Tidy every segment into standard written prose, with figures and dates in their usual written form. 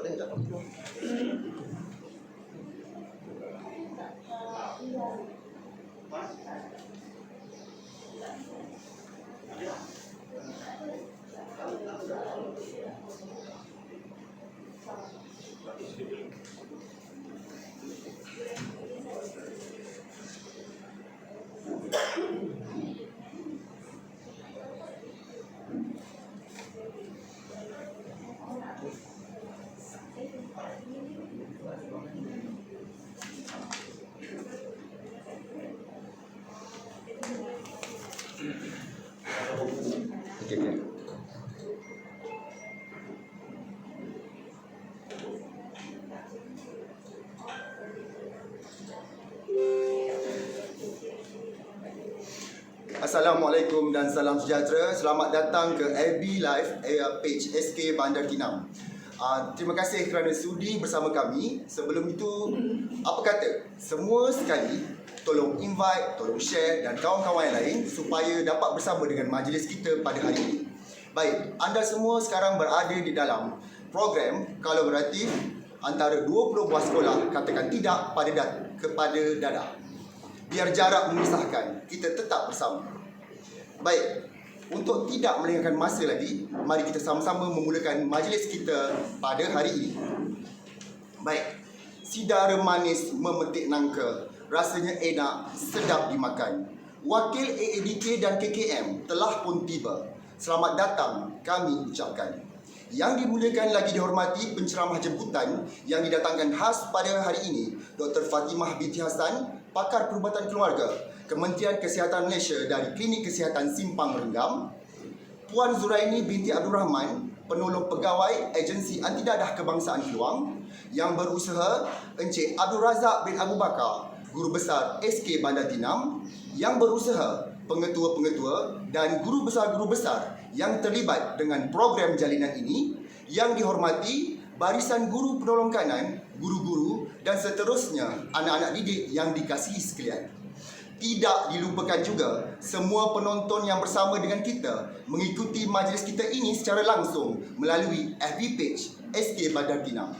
dia tak tahu. Okay. Assalamualaikum dan salam sejahtera. Selamat datang ke FB Live page SK Bandar Kinam. Terima kasih kerana sudi bersama kami. Sebelum itu, apa kata semua sekali tolong invite, tolong share dan kawan-kawan yang lain supaya dapat bersama dengan majlis kita pada hari ini. Baik, anda semua sekarang berada di dalam program kolaboratif antara 20 buah sekolah katakan tidak kepada dadah. Biar jarak memisahkan, kita tetap bersama. Baik, untuk tidak melengahkan masa lagi, mari kita sama-sama memulakan majlis kita pada hari ini. Baik, sidara manis memetik nangka, rasanya enak, sedap dimakan. Wakil AADK dan KKM telah pun tiba. Selamat datang kami ucapkan. Yang dimuliakan lagi dihormati penceramah jemputan yang didatangkan khas pada hari ini, Dr. Fatimah binti Hassan, pakar perubatan keluarga, Kementerian Kesihatan Malaysia dari Klinik Kesihatan Simpang Merendam, Puan Zuraini binti Abdul Rahman, penolong pegawai Agensi Anti Dadah Kebangsaan Keluang, yang berusaha Encik Abdul Razak bin Abu Bakar, Guru Besar SK Bandar Kinam, yang berusaha pengetua-pengetua dan guru besar-guru besar yang terlibat dengan program jalinan ini, yang dihormati barisan guru penolong kanan, guru-guru dan seterusnya anak-anak didik yang dikasihi sekalian. Tidak dilupakan juga semua penonton yang bersama dengan kita mengikuti majlis kita ini secara langsung melalui FB page SK Bandar Kinam.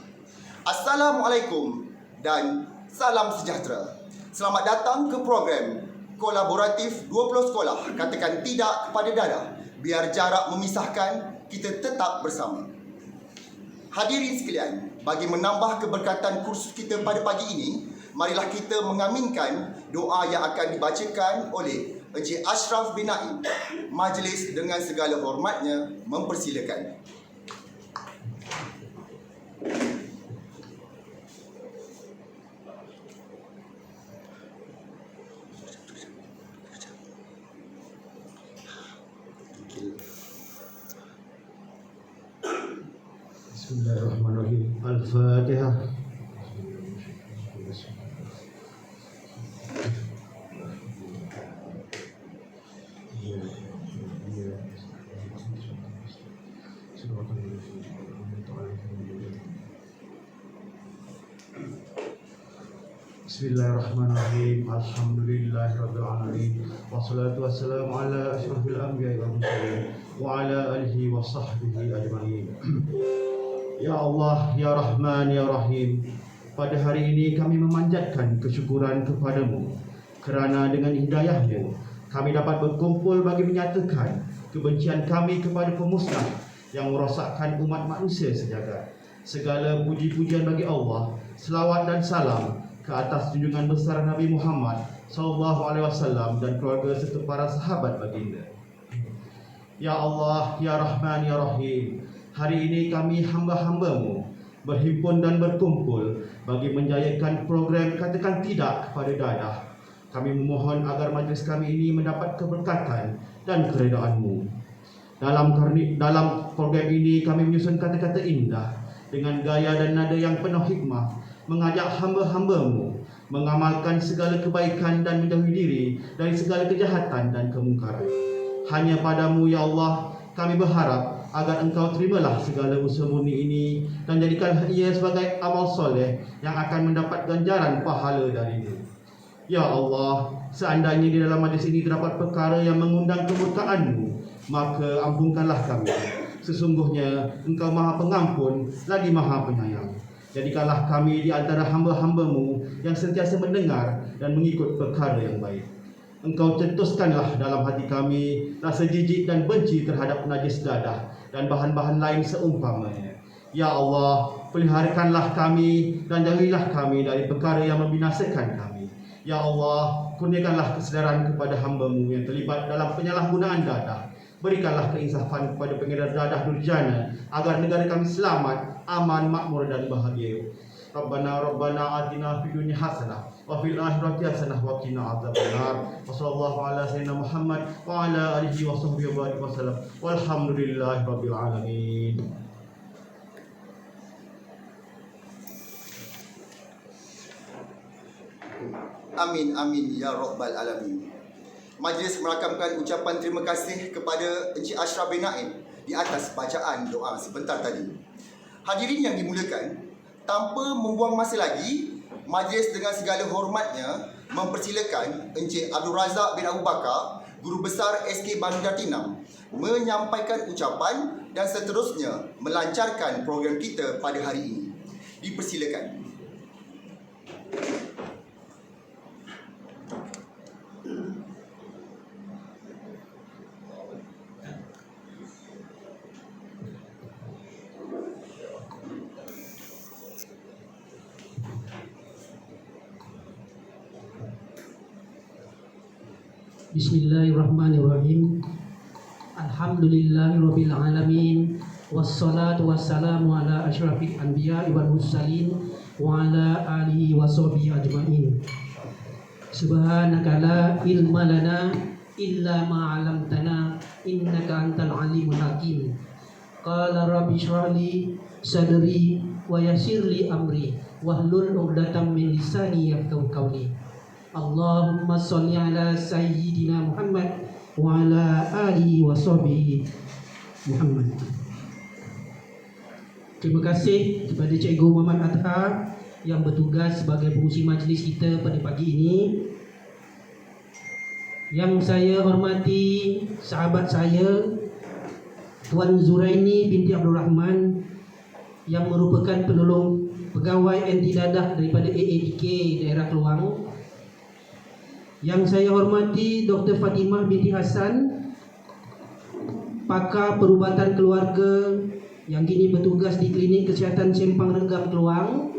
Assalamualaikum dan salam sejahtera. Selamat datang ke program kolaboratif 20 sekolah katakan tidak kepada dadah. Biar jarak memisahkan, kita tetap bersama. Hadirin sekalian, bagi menambah keberkatan kursus kita pada pagi ini, marilah kita mengaminkan doa yang akan dibacakan oleh Encik Ashraf bin Naim. Majlis dengan segala hormatnya mempersilakan. Bismillahirrahmanirrahim. Al-Fatihah. Bismillahirrahmanirrahim. Alhamdulillahirabbil alamin. Wassalatu wassalamu ala asyrafil anbiya'i wal mursalin wa ala alihi wa sahbihi ajma'in. Ya Allah, Ya Rahman, Ya Rahim, pada hari ini kami memanjatkan kesyukuran kepadamu kerana dengan hidayah-Mu kami dapat berkumpul bagi menyatakan kebencian kami kepada pemusnah yang merosakkan umat manusia sejagat. Segala puji-pujian bagi Allah, selawat dan salam ke atas junjungan besar Nabi Muhammad SAW dan keluarga serta para sahabat baginda. Ya Allah, Ya Rahman, Ya Rahim, hari ini kami hamba-hamba-Mu berhimpun dan berkumpul bagi menjayakan program katakan tidak kepada dadah. Kami memohon agar majlis kami ini mendapat keberkatan dan keredaan-Mu. Dalam program ini kami menyusun kata-kata indah dengan gaya dan nada yang penuh hikmah, mengajak hamba-hamba-Mu mengamalkan segala kebaikan dan menjauhi diri dari segala kejahatan dan kemungkaran. Hanya padamu, Ya Allah, kami berharap agar Engkau terimalah segala usaha murni ini dan jadikan ia sebagai amal soleh yang akan mendapat ganjaran pahala darimu. Ya Allah, seandainya di dalam majlis ini terdapat perkara yang mengundang kemurkaan-Mu, maka ampunkanlah kami. sesungguhnya Engkau Maha Pengampun lagi Maha Penyayang. Jadikanlah kami di antara hamba-hamba-Mu yang sentiasa mendengar dan mengikut perkara yang baik. Engkau cetuskanlah dalam hati kami rasa jijik dan benci terhadap najis dadah dan bahan-bahan lain seumpamanya. Ya Allah, peliharakanlah kami dan jauhilah kami dari perkara yang membinasakan kami. Ya Allah, kurniakanlah kesedaran kepada hamba-Mu yang terlibat dalam penyalahgunaan dadah. Berikanlah keinsafan kepada pengedar dadah durjana agar negara kami selamat, aman, makmur dan bahagia. Rabbana atina fid dunya hasanah wa fil akhirati hasanah wa qina adzabannar. Wa sallallahu ala sayyidina Muhammad wa ala alihi wa sahbihi wa barik wasallam. Walhamdulillahi rabbil alamin. Amin amin ya rabbal alamin. Majlis merakamkan ucapan terima kasih kepada Encik Ashraf bin Naim di atas bacaan doa sebentar tadi. Hadirin yang dimuliakan, tanpa membuang masa lagi, majlis dengan segala hormatnya mempersilakan Encik Abdul Razak bin Abu Bakar, Guru Besar SK Bandar Tinam, menyampaikan ucapan dan seterusnya melancarkan program kita pada hari ini. Dipersilakan. Bismillahirrahmanirrahim. Alhamdulillahirabbil alamin. Wassalatu wassalamu ala asyrafil anbiya'i wal mursalin wa ala alihi washabihi ajmain. Subhanaka la ilma lana illa ma 'allamtana innaka antal alimul hakim. Qala rabbi shrah li sadri wa yassir li amri wahlul 'uqdatam min lisani yafqahu qawli. Allahumma sholli ala sayyidina Muhammad wa ala alihi wa sahbihi Muhammad. Terima kasih kepada Cikgu Muhammad Adha yang bertugas sebagai pengurusi majlis kita pada pagi ini. Yang saya hormati sahabat saya Tuan Zuraini binti Abdul Rahman yang merupakan penolong pegawai anti dadah daripada AADK daerah Keluang. Yang saya hormati Dr. Fatimah binti Hasan, pakar perubatan keluarga yang kini bertugas di Klinik Kesihatan Sempang Renggam Keluang.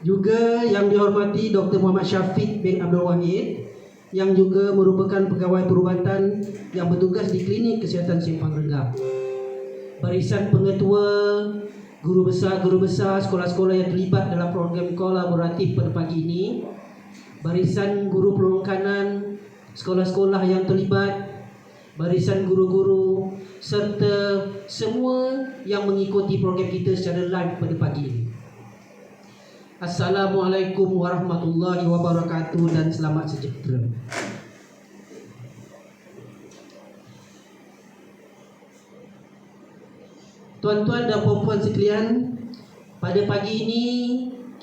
Juga yang dihormati Dr. Muhammad Syafiq bin Abdul Wahid yang juga merupakan pegawai perubatan yang bertugas di Klinik Kesihatan Sempang Renggam. Barisan pengetua, guru besar sekolah-sekolah yang terlibat dalam program kolaboratif pada pagi ini, barisan guru perongkanan sekolah-sekolah yang terlibat, barisan guru-guru serta semua yang mengikuti program kita secara live pada pagi ini. Assalamualaikum warahmatullahi wabarakatuh dan selamat sejahtera. Tuan-tuan dan puan-puan sekalian, pada pagi ini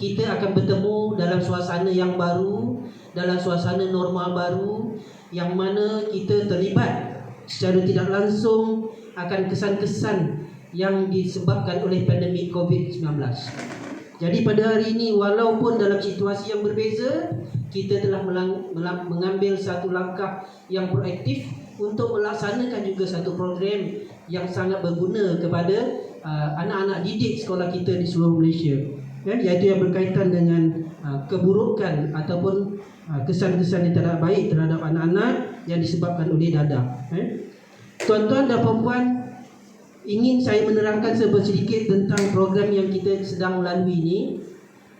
kita akan bertemu dalam suasana yang baru, dalam suasana normal baru, yang mana kita terlibat secara tidak langsung akan kesan-kesan yang disebabkan oleh pandemik COVID-19. Jadi pada hari ini, walaupun dalam situasi yang berbeza, kita telah mengambil satu langkah yang proaktif untuk melaksanakan juga satu program yang sangat berguna kepada anak-anak didik sekolah kita di seluruh Malaysia, iaitu yang berkaitan dengan keburukan ataupun kesan-kesan yang tidak baik terhadap anak-anak yang disebabkan oleh dadah. Tuan-tuan dan puan-puan, ingin saya menerangkan sedikit tentang program yang kita sedang lalui ini,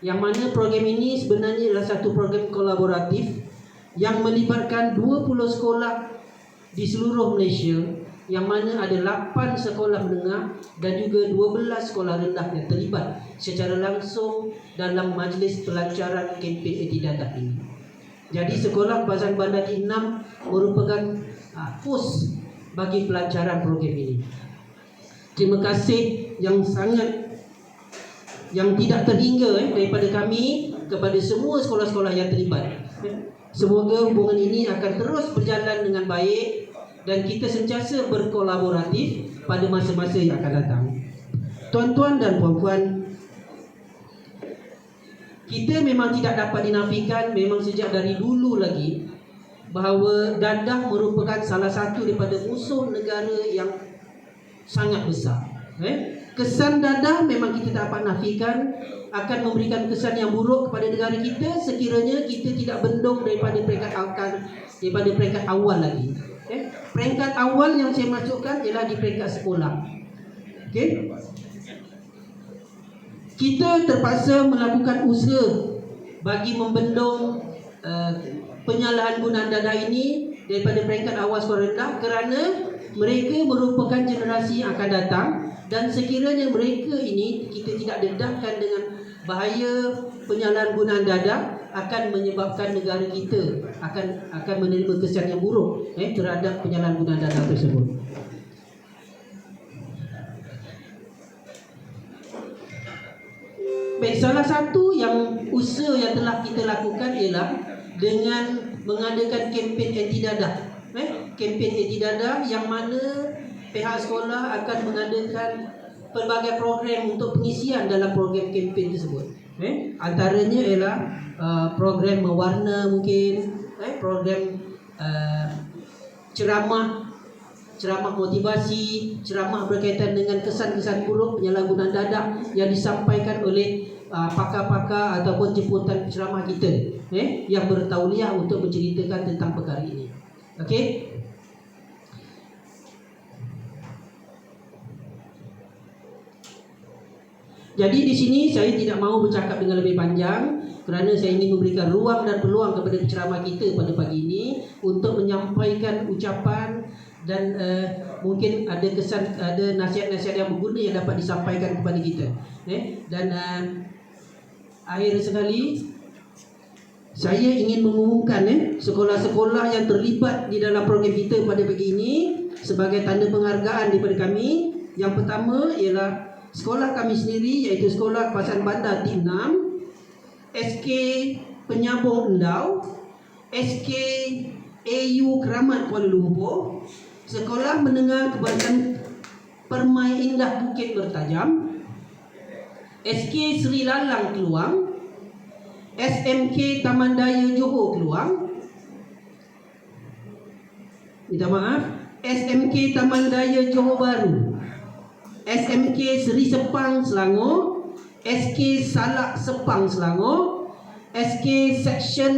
yang mana program ini sebenarnya adalah satu program kolaboratif yang melibatkan 20 sekolah di seluruh Malaysia, yang mana ada 8 sekolah menengah dan juga 12 sekolah rendah yang terlibat secara langsung dalam majlis pelancaran kempen anti dadah ini. Jadi sekolah Bazan Bandar Tinam merupakan host bagi pelancaran program ini. Terima kasih yang tidak terhingga daripada kami kepada semua sekolah-sekolah yang terlibat. Semoga hubungan ini akan terus berjalan dengan baik dan kita sentiasa berkolaboratif pada masa-masa yang akan datang. Tuan-tuan dan puan-puan, kita memang tidak dapat dinafikan, memang sejak dari dulu lagi, bahawa dadah merupakan salah satu daripada musuh negara yang sangat besar. Kesan dadah memang kita tak dapat nafikan akan memberikan kesan yang buruk kepada negara kita sekiranya kita tidak bendung daripada peringkat awal lagi. Peringkat awal yang saya masukkan ialah di peringkat sekolah. Kita terpaksa melakukan usaha bagi membendung penyalahgunaan dadah ini daripada peringkat awal sekolah rendah, kerana mereka merupakan generasi yang akan datang, dan sekiranya mereka ini kita tidak dedahkan dengan bahaya penyalahgunaan dadah, akan menyebabkan negara kita akan menerima kesan yang buruk terhadap penyalahgunaan dadah tersebut. Baik, salah satu yang usaha yang telah kita lakukan ialah dengan mengadakan kempen anti dadah. Kempen anti dadah yang mana pihak sekolah akan mengadakan pelbagai program untuk pengisian dalam program kempen tersebut. Antaranya ialah program mewarna, mungkin program ceramah motivasi, ceramah berkaitan dengan kesan-kesan buruk penyalahgunaan dadah yang disampaikan oleh pakar-pakar ataupun jemputan ceramah kita yang bertauliah untuk menceritakan tentang perkara ini. Okey. Jadi di sini saya tidak mahu bercakap dengan lebih panjang kerana saya ingin memberikan ruang dan peluang kepada penceramah kita pada pagi ini untuk menyampaikan ucapan dan mungkin ada nasihat-nasihat yang berguna yang dapat disampaikan kepada kita. Dan akhir sekali saya ingin mengumumkan sekolah-sekolah yang terlibat di dalam program kita pada pagi ini sebagai tanda penghargaan daripada kami. Yang pertama ialah sekolah kami sendiri, iaitu Sekolah Kebangsaan Bandar T6, SK Penyambung Endau, SK AU Keramat Kuala Lumpur, Sekolah Menengah Kebangsaan Permai Indah Bukit Bertajam, SK Sri Lalang Keluang, SMK Taman Daya Johor Keluang, minta maaf, SMK Taman Daya Johor Bahru, SMK Seri Sepang Selangor, SK Salak Sepang Selangor, SK Section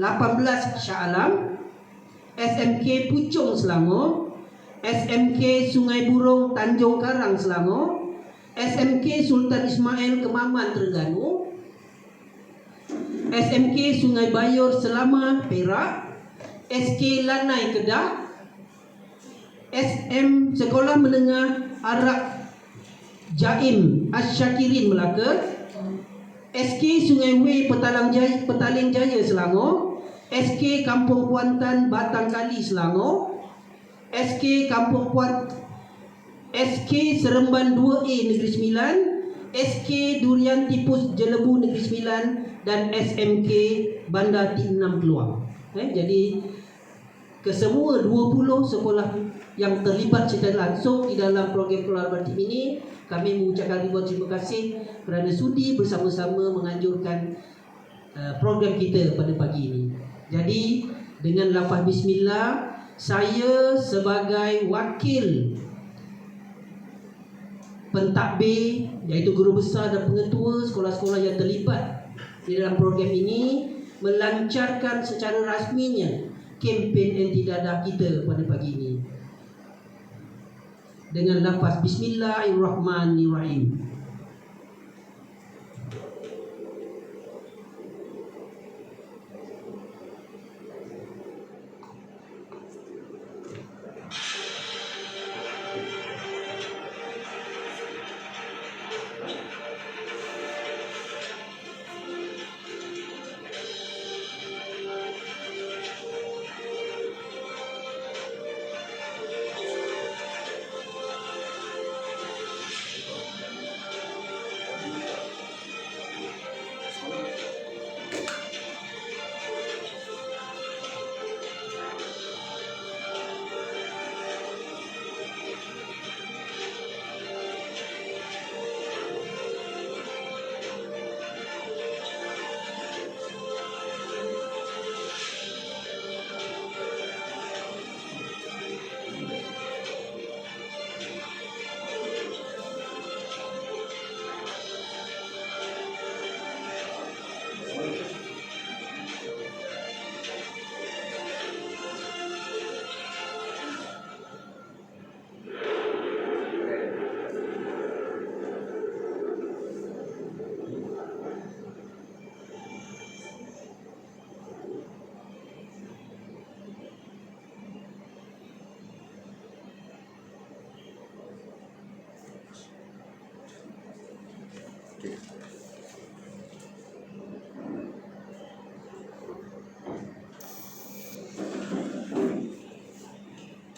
18 Shah Alam, SMK Puchong Selangor, SMK Sungai Burong Tanjung Karang Selangor, SMK Sultan Ismail Kemaman Terengganu, SMK Sungai Bayur Selama Perak, SK Lanai Kedah, SM Sekolah Menengah Arab Jaim Asyakirin Melaka, SK Sungai Wei Petaling Jaya Selangor, SK Kampung Kuantan Batang Kali Selangor, SK Kampung Kuat, SK Seremban 2A Negeri Sembilan, SK Durian Tipus Jelebu Negeri Sembilan, dan SMK Bandar T6 Keluang. Jadi kesemua 20 sekolah yang terlibat secara langsung di dalam program Keluar Bertim ini, kami mengucapkan ribuan terima kasih kerana sudi bersama-sama menganjurkan program kita pada pagi ini. Jadi dengan lafaz bismillah, saya sebagai wakil pentadbir, iaitu guru besar dan pengetua sekolah-sekolah yang terlibat di dalam program ini, melancarkan secara rasminya kempen anti dadah kita pada pagi ini dengan lafaz bismillahirrahmanirrahim.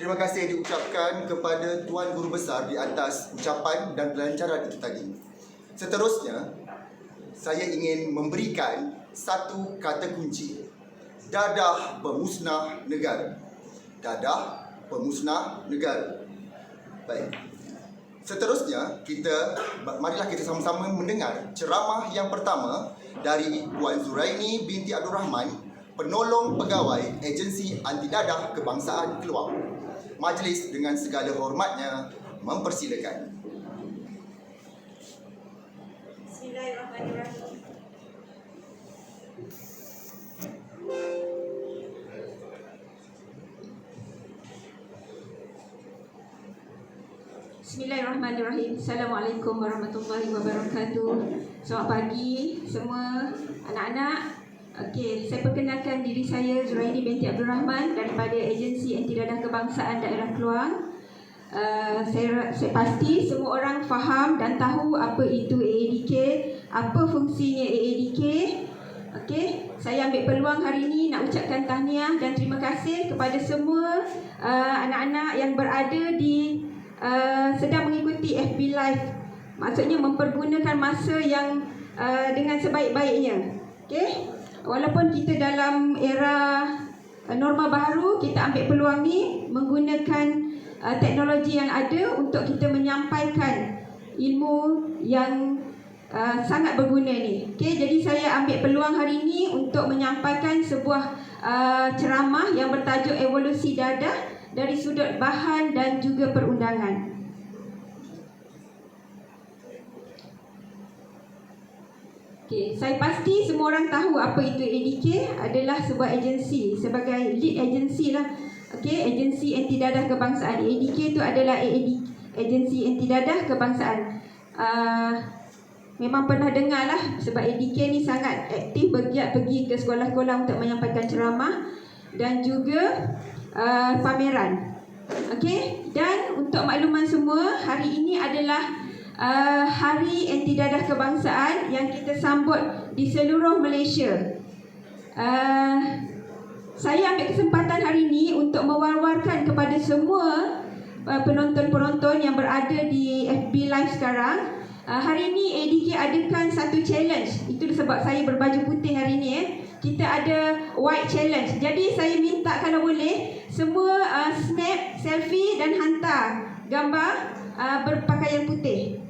terima kasih diucapkan kepada Tuan Guru Besar di atas ucapan dan pelancaran itu tadi. Seterusnya, saya ingin memberikan satu kata kunci. Dadah pemusnah negara. Dadah pemusnah negara. Baik. Seterusnya, marilah kita sama-sama mendengar ceramah yang pertama dari Puan Zuraini binti Abdul Rahman, penolong pegawai Agensi Anti Dadah Kebangsaan Keluang. Majlis dengan segala hormatnya mempersilakan. Bismillahirrahmanirrahim. Bismillahirrahmanirrahim. Assalamualaikum warahmatullahi wabarakatuh. Selamat pagi semua anak-anak. Okey, saya perkenalkan diri saya Zuraini binti Abdul Rahman daripada Agensi Anti Dadah Kebangsaan Daerah Keluang. Saya pasti semua orang faham dan tahu apa itu AADK, apa fungsinya AADK. Okey, saya ambil peluang hari ini nak ucapkan tahniah dan terima kasih kepada semua anak-anak yang berada di sedang mengikuti FB Live. Maksudnya mempergunakan masa yang dengan sebaik-baiknya. Okey, walaupun kita dalam era norma baru, kita ambil peluang ni menggunakan teknologi yang ada untuk kita menyampaikan ilmu yang sangat berguna ni. Okey, jadi saya ambil peluang hari ini untuk menyampaikan sebuah ceramah yang bertajuk Evolusi Dadah dari sudut bahan dan juga perundangan. Okey, saya pasti semua orang tahu apa itu AADK adalah sebuah agensi, sebagai lead agensi lah. Okey, Agensi Anti Dadah Kebangsaan. AADK itu adalah Agensi Anti Dadah Kebangsaan. Memang pernah dengar lah, sebab AADK ni sangat aktif bergiat pergi ke sekolah-sekolah untuk menyampaikan ceramah dan juga pameran. Okey, dan untuk makluman semua, hari ini adalah Hari Anti Dadah Kebangsaan yang kita sambut di seluruh Malaysia. Saya ambil kesempatan hari ini untuk mewar-warkan kepada semua penonton-penonton yang berada di FB Live sekarang. Hari ini AADK adakan satu challenge. Itu sebab saya berbaju putih hari ini. Kita ada white challenge. Jadi saya minta kalau boleh semua snap, selfie dan hantar gambar berpakaian putih.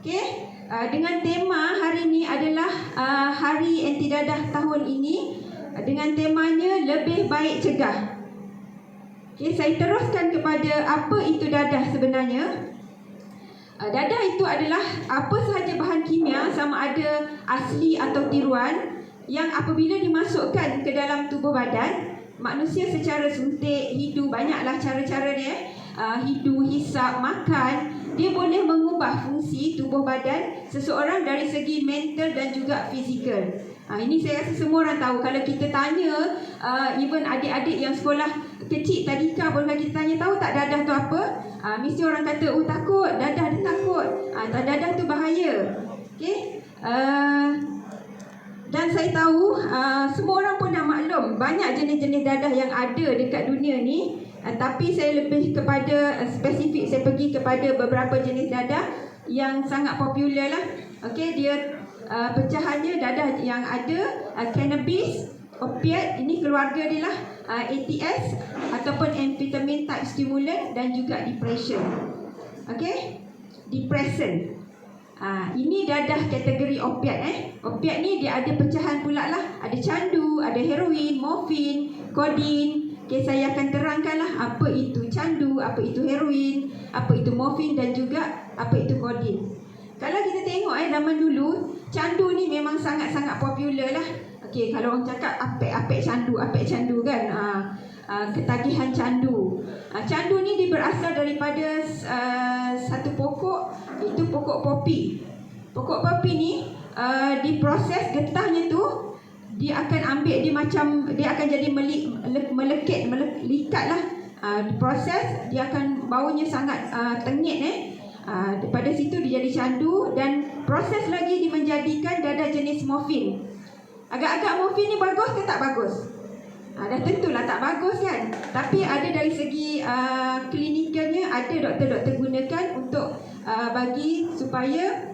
Okey, dengan tema hari ini adalah Hari Anti Dadah tahun ini, dengan temanya lebih baik cegah. Okey, saya teruskan kepada apa itu dadah sebenarnya. Dadah itu adalah apa sahaja bahan kimia, sama ada asli atau tiruan, yang apabila dimasukkan ke dalam tubuh badan manusia secara suntik, hidu, banyaklah cara-cara dia, hidu, hisap, makan, dia boleh mengubah fungsi tubuh badan seseorang dari segi mental dan juga fizikal. Ini saya rasa semua orang tahu. Kalau kita tanya even adik-adik yang sekolah kecil tadika pun, kalau kita tanya tahu tak dadah tu apa, mesti orang kata oh takut, dadah dia takut, dadah tu bahaya. Okey, dan saya tahu semua orang pun dah maklum banyak jenis-jenis dadah yang ada dekat dunia ni. Tapi saya lebih kepada spesifik, saya pergi kepada beberapa jenis dadah yang sangat popular lah. Okey, dia pecahannya dadah yang ada cannabis, opiat, ini keluarga dia lah, ATS ataupun amphetamine type stimulant, dan juga depression. Okey, depression. Ini dadah kategori opiat. Opiat ni dia ada pecahan pula lah. Ada candu, ada heroin, morfin, kodin. Okay, saya akan terangkanlah apa itu candu, apa itu heroin, apa itu morfin dan juga apa itu kodin. Kalau kita tengok zaman dulu, candu ni memang sangat-sangat popular lah. Okey, kalau orang cakap apek candu kan, ketagihan candu. Candu ni dia berasal daripada satu pokok, itu pokok popi. Pokok popi ni diproses getahnya tu, dia akan ambil, dia akan jadi melikat lah. Proses dia akan baunya sangat tengit. Daripada situ dia jadi candu, dan proses lagi dia menjadikan dadah jenis morfin. Agak-agak morfin ni bagus ke tak bagus? Dah tentulah tak bagus kan. Tapi ada dari segi klinikalnya, ada doktor-doktor gunakan untuk bagi supaya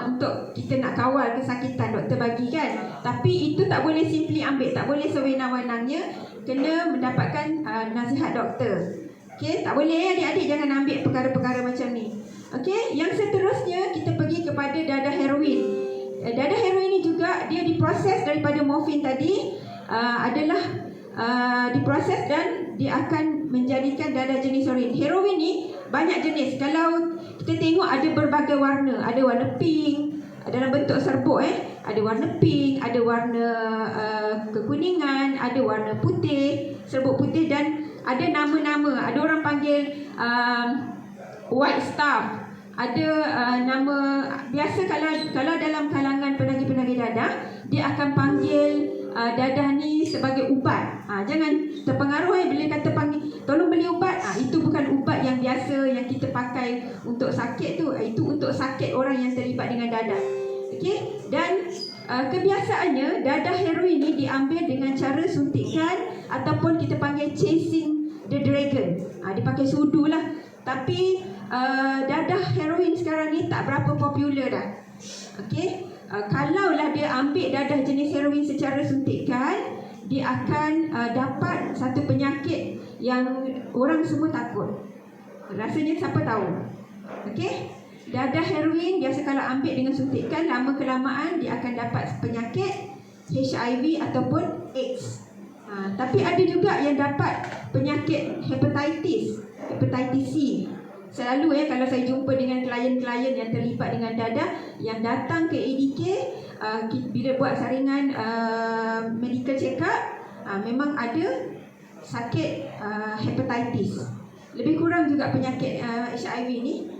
untuk kita nak kawal kesakitan, doktor bagi kan. Tapi itu tak boleh simply ambil, tak boleh sewenang-wenangnya, kena mendapatkan nasihat doktor. Okey, tak boleh adik-adik jangan ambil perkara-perkara macam ni. Okey, yang seterusnya kita pergi kepada dadah heroin. Dadah heroin ni juga dia diproses daripada morfin tadi, adalah diproses dan dia akan menjadikan dadah jenis heroin. Heroin ni banyak jenis. Kalau kita tengok ada berbagai warna, ada warna pink dalam bentuk serbuk, ada warna pink, ada warna kekuningan, ada warna putih, serbuk putih, dan ada nama-nama. Ada orang panggil white stuff, ada nama biasa. Kalau dalam kalangan penagih-penagih dadah, dia akan panggil dadah ni sebagai ubat. Jangan terpengaruh bila kata panggil tolong beli ubat. Itu bukan ubat yang biasa yang kita pakai untuk sakit tu. Itu untuk sakit orang yang terlibat dengan dadah. Okey, dan kebiasaannya dadah heroin ni diambil dengan cara suntikan ataupun kita panggil chasing the dragon. Dia pakai sudu lah. Tapi dadah heroin sekarang ni tak berapa popular dah. Okey, kalaulah dia ambil dadah jenis heroin secara suntikan, dia akan dapat satu penyakit yang orang semua takut. Rasanya siapa tahu? Okey, dadah heroin biasa kalau ambil dengan suntikan, lama kelamaan dia akan dapat penyakit HIV ataupun AIDS. Tapi ada juga yang dapat penyakit hepatitis C. Selalu kalau saya jumpa dengan klien-klien yang terlibat dengan dadah yang datang ke ADK, bila buat saringan medical check up, memang ada sakit hepatitis. Lebih kurang juga penyakit HIV ni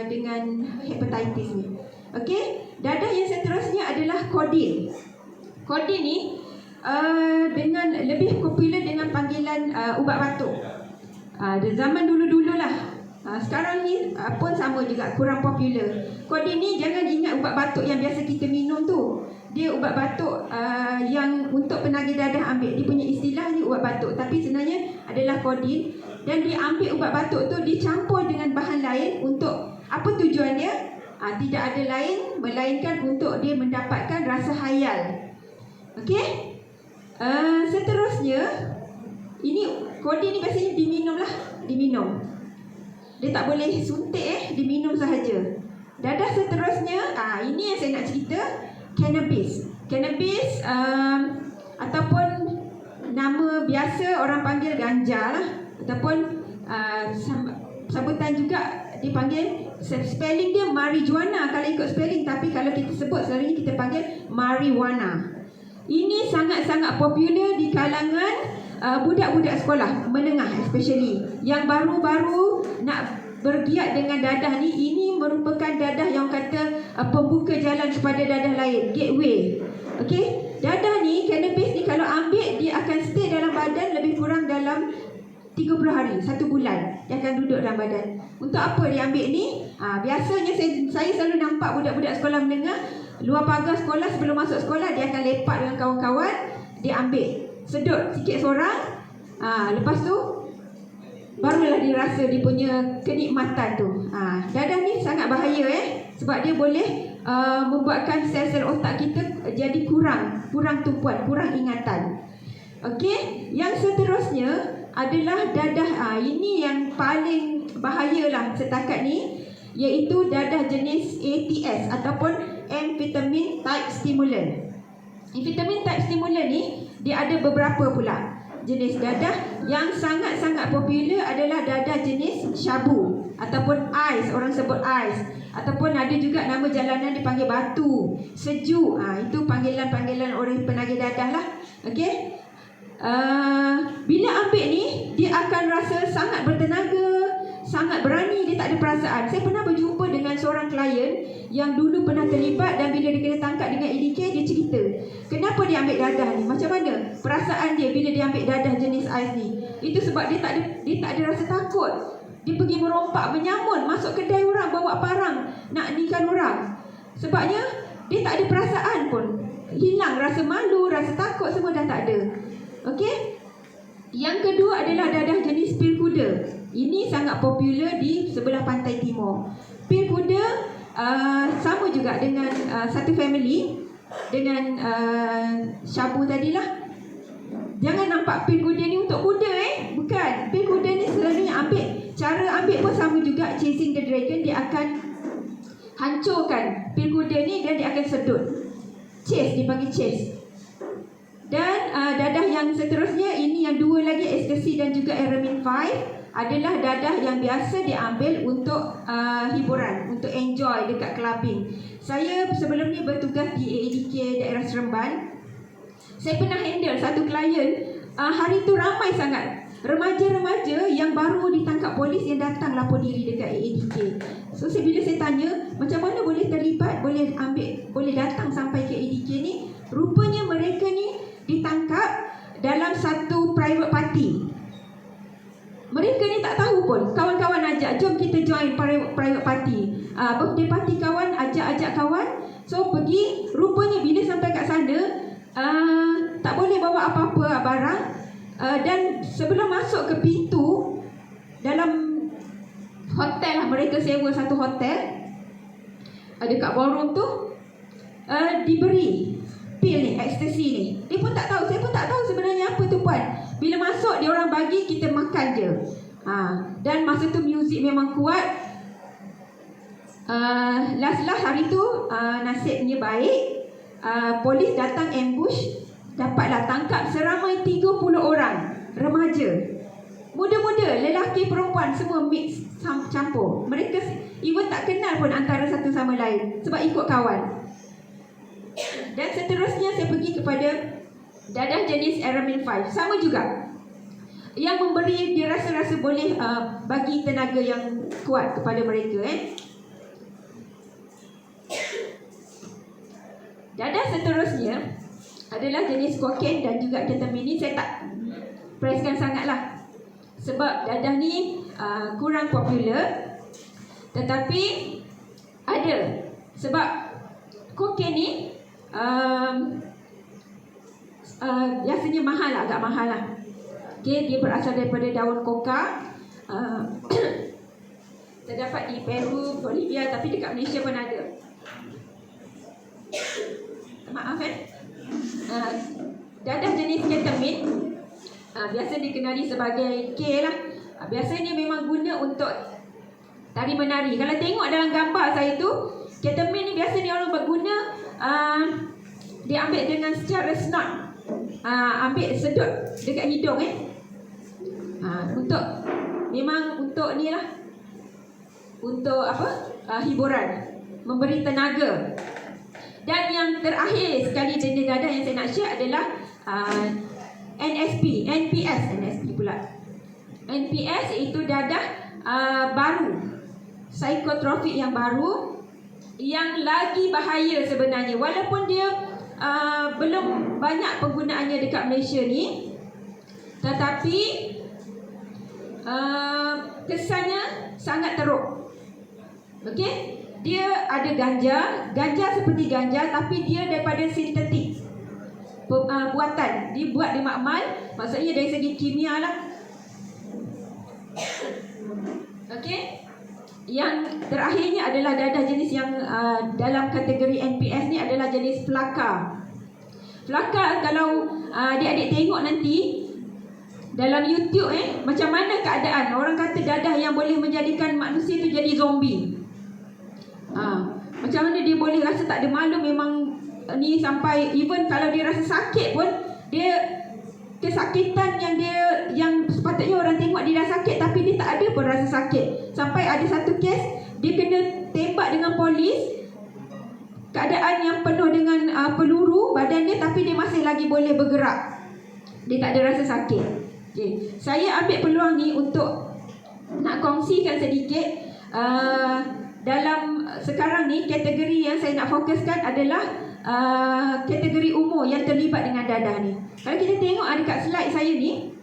dengan hepatitis ni. Okey, dadah yang seterusnya adalah codeine. Codeine ni dengan lebih popular dengan panggilan ubat batuk. Zaman dulu-dulu lah. Sekarang ni pun sama juga, kurang popular. Codeine ni jangan ingat ubat batuk yang biasa kita minum tu. Dia ubat batuk yang untuk penagih dadah ambil. Dia punya istilah ni ubat batuk, tapi sebenarnya adalah codeine. Dan dia ambil ubat batuk tu, dicampur dengan bahan lain untuk apa tujuannya? Tidak ada lain melainkan untuk dia mendapatkan rasa hayal. Okey? Seterusnya, ini codeine ni biasanya diminum. Dia tak boleh suntik, diminum sahaja. Dadah seterusnya, ini yang saya nak cerita, cannabis. Cannabis ataupun nama biasa orang panggil ganja lah, ataupun sabutan juga dipanggil, spelling dia marijuana kalau ikut spelling, tapi kalau kita sebut selalunya kita panggil marijuana. Ini sangat-sangat popular di kalangan budak-budak sekolah menengah, especially yang baru-baru nak bergiat dengan dadah ni. Ini merupakan dadah yang kata pembuka jalan kepada dadah lain, gateway. Okey, dadah ni, cannabis ni kalau ambil, dia akan stay dalam badan lebih kurang dalam 30 hari, 1 bulan dia akan duduk dalam badan. Untuk apa dia ambil ni? Biasanya saya selalu nampak budak-budak sekolah menengah, luar pagar sekolah, sebelum masuk sekolah dia akan lepak dengan kawan-kawan, dia ambil, sedut sikit seorang, lepas tu barulah dia rasa dia punya kenikmatan tu. Dadah ni sangat bahaya sebab dia boleh membuatkan sel-sel otak kita jadi kurang tumpuan, kurang ingatan. Okey, yang seterusnya adalah dadah, ini yang paling bahayalah setakat ni, iaitu dadah jenis ATS ataupun amphetamine type stimulant. Amphetamine type stimulant ni dia ada beberapa pula jenis dadah. Yang sangat-sangat popular adalah dadah jenis syabu ataupun ais, orang sebut ais, ataupun ada juga nama jalanan dipanggil batu, sejuk. Itu panggilan-panggilan oleh penagih dadah lah. Okey, bila ambil ni, dia akan rasa sangat bertenaga, sangat berani, dia tak ada perasaan. Saya pernah berjumpa dengan seorang klien yang dulu pernah terlibat, dan bila dia kena tangkap dengan ADK, dia cerita kenapa dia ambil dadah ni, macam mana perasaan dia bila dia ambil dadah jenis ais ni. Itu sebab dia tak ada rasa takut. Dia pergi merompak, menyamun, masuk kedai orang, bawa parang nak nikan orang. Sebabnya dia tak ada perasaan pun, hilang rasa malu, rasa takut, semua dah tak ada. Okey. Yang kedua adalah dadah jenis pil kuda. Ini sangat popular di sebelah pantai timur. Pil kuda sama juga dengan satu family dengan Shabu tadilah. Jangan nampak pil kuda ni untuk kuda bukan. Pil kuda ni selalunya cara ambil pun sama juga. Chasing the dragon, dia akan hancurkan pil kuda ni dan dia akan sedut. Chase, dipanggil chase. Dan dadah yang seterusnya, ini yang dua lagi, ecstasy dan juga Aramin 5, adalah dadah yang biasa diambil untuk hiburan, untuk enjoy dekat clubbing. Saya sebelum ni bertugas di AADK daerah Seremban. Saya pernah handle satu klien, hari tu ramai sangat remaja-remaja yang baru ditangkap polis yang datang lapor diri dekat AADK. So bila saya tanya macam mana boleh terlibat, boleh datang sampai ke AADK ni, rupanya mereka ni ditangkap dalam satu private party. Mereka ni tak tahu pun, kawan-kawan ajak, jom kita join private party, birthday party kawan, ajak kawan. So pergi, rupanya bila sampai kat sana tak boleh bawa apa-apa barang. Dan sebelum masuk ke pintu dalam hotel lah, mereka sewa satu hotel dekat ballroom tu, diberi pil ni, ecstasy ni. Dia pun tak tahu, saya pun tak tahu sebenarnya apa tu puan. Bila masuk dia orang bagi, kita makan je. Dan masa tu muzik memang kuat. Last hari tu nasibnya baik. Polis datang ambush, dapatlah tangkap seramai 30 orang remaja. Muda-muda, lelaki perempuan semua mix campur. Mereka even tak kenal pun antara satu sama lain sebab ikut kawan. Dan seterusnya saya pergi kepada dadah jenis Aramin 5. Sama juga, yang memberi dia rasa-rasa boleh bagi tenaga yang kuat kepada mereka. Dadah seterusnya adalah jenis kokain dan juga ketamin. Ni saya tak presskan sangatlah sebab dadah ni kurang popular. Tetapi ada, sebab kokain ni biasanya mahal lah, agak mahal lah. Okay, dia berasal daripada daun koka. Terdapat di Peru, Bolivia, tapi dekat Malaysia pun ada. Maaf dadah jenis ketamin biasa dikenali sebagai K lah. Biasanya memang guna untuk tari menari. Kalau tengok dalam gambar saya tu, ketamin ni biasa ni orang berguna, dia ambil dengan secara snort, ambil sedut dekat hidung untuk memang untuk ni lah, untuk apa, hiburan, memberi tenaga. Dan yang terakhir sekali jenis dadah yang saya nak share adalah NPS pula. NPS iaitu dadah baru, psikotropik yang baru, yang lagi bahaya sebenarnya. Walaupun dia belum banyak penggunaannya dekat Malaysia ni, tetapi kesannya sangat teruk. Okey, dia ada ganja seperti ganja, tapi dia daripada sintetik buatan, dibuat di makmal, maksudnya dari segi kimia lah. Okey, yang terakhirnya adalah dadah jenis yang dalam kategori NPS ni adalah jenis Flakka. Flakka, kalau adik-adik tengok nanti dalam YouTube macam mana keadaan, orang kata dadah yang boleh menjadikan manusia tu jadi zombie. Macam mana dia boleh rasa tak ada malu, memang ni sampai even kalau dia rasa sakit pun, dia kesakitan yang sepatutnya orang tengok dia dah sakit, tapi dia tak ada pun rasa sakit. Sampai ada satu kes dia kena tembak dengan polis, keadaan yang penuh dengan peluru badan dia, tapi dia masih lagi boleh bergerak, dia tak ada rasa sakit. Okay. Saya ambil peluang ni untuk nak kongsikan sedikit dalam sekarang ni kategori yang saya nak fokuskan adalah kategori umur yang terlibat dengan dadah ni. Kalau kita tengok dekat slide saya ni,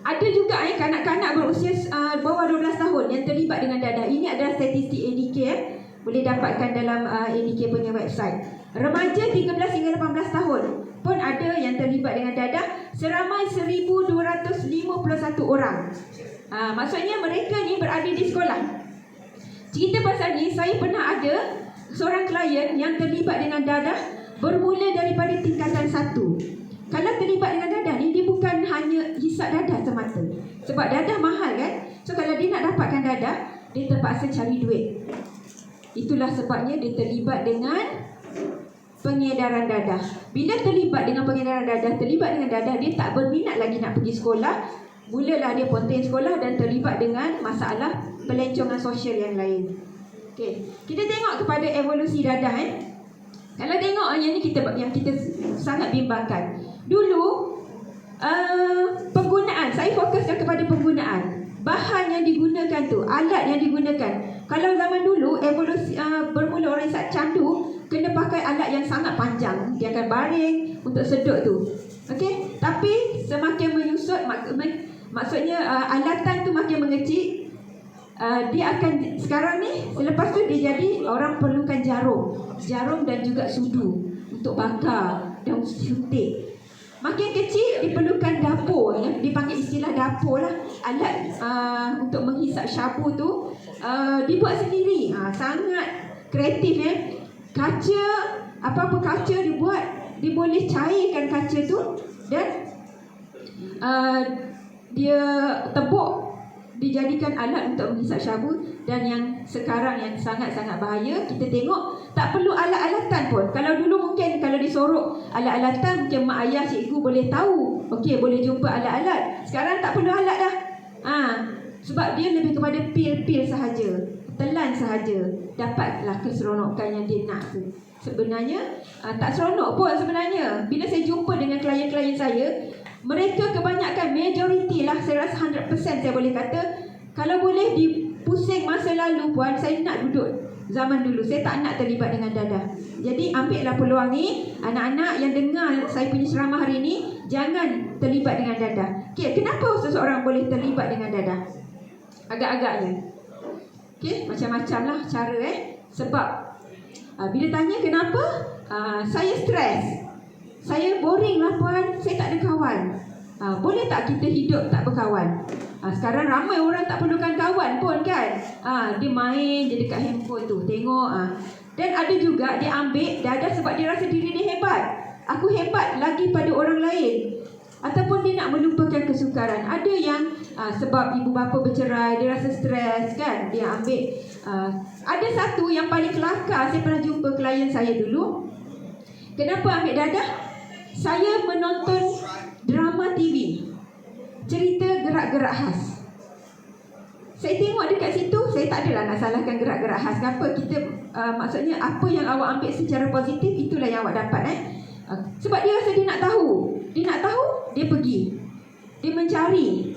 ada juga kanak-kanak berusia bawah 12 tahun yang terlibat dengan dadah. Ini adalah statistik ADK, boleh dapatkan dalam ADK punya website. Remaja 13 hingga 18 tahun pun ada yang terlibat dengan dadah, seramai 1,251 orang. Maksudnya mereka ni berada di sekolah. Cerita pasal ni, saya pernah ada seorang klien yang terlibat dengan dadah bermula daripada tingkatan 1. Kalau terlibat dengan dadah ni, dia bukan hanya hisap dadah semata. Sebab dadah mahal kan. So kalau dia nak dapatkan dadah, dia terpaksa cari duit. Itulah sebabnya dia terlibat dengan pengedaran dadah. Bila terlibat dengan pengedaran dadah, dia tak berminat lagi nak pergi sekolah. Mulalah dia ponting sekolah dan terlibat dengan masalah pelancongan sosial yang lain. Okey, kita tengok kepada evolusi dadah. Kalau tengok yang kita sangat bimbangkan. Dulu penggunaan, saya fokuskan kepada penggunaan. Bahan yang digunakan tu, alat yang digunakan. Kalau zaman dulu evolusi bermula orang isap candu, kena pakai alat yang sangat panjang. Dia akan baring untuk sedut tu. Okey, tapi semakin menyusut, maksudnya alatan tu makin mengecil. Dia akan sekarang ni, selepas tu dia jadi orang perlukan jarum dan juga sudu untuk bakar dan suntik. Makin kecil diperlukan dapur, ya. Dipanggil istilah dapur lah. Alat untuk menghisap syabu tu dibuat sendiri. Sangat kreatif ya. Kaca, apa-apa kaca dibuat, dia boleh cairkan kaca tu dan dia tebuk, dijadikan alat untuk menghisap syabu. Dan yang sekarang yang sangat-sangat bahaya, kita tengok tak perlu alat-alatan pun. Kalau dulu mungkin kalau disorok alat-alatan, mungkin mak ayah cikgu boleh tahu, okey, boleh jumpa alat-alat. Sekarang tak perlu alat dah. Sebab dia lebih kepada pil-pil sahaja, telan sahaja, dapatlah keseronokan yang dia nak tu. Sebenarnya tak seronok pun sebenarnya. Bila saya jumpa dengan klien-klien saya, mereka kebanyakan, majoriti lah, saya rasa 100% saya boleh kata, kalau boleh dipusing masa lalu puan, saya nak duduk zaman dulu. Saya tak nak terlibat dengan dadah. Jadi ambillah peluang ni, anak-anak yang dengar saya punya ceramah hari ni, jangan terlibat dengan dadah. Okay, kenapa seseorang boleh terlibat dengan dadah? Agak-agaknya, okay, macam-macam lah cara Sebab bila tanya kenapa, saya stres, saya boring lah puan, saya tak ada kawan. Boleh tak kita hidup tak berkawan? Sekarang ramai orang tak perlukan kawan pun kan. Dia main je dekat handphone tu, tengok. Dan ada juga dia ambil dadah sebab dia rasa diri dia hebat. Aku hebat lagi pada orang lain. Ataupun dia nak melupakan kesukaran. Ada yang sebab ibu bapa bercerai, dia rasa stres kan, dia ambil. Ada satu yang paling kelakar, saya pernah jumpa klien saya dulu. Kenapa ambil dadah? Saya menonton drama TV, cerita gerak-gerak khas. Saya tengok dekat situ, saya tak adalah nak salahkan gerak-gerak khas. Kenapa kita, maksudnya apa yang awak ambil secara positif, itulah yang awak dapat Sebab dia rasa dia nak tahu. Dia nak tahu, dia pergi. Dia mencari.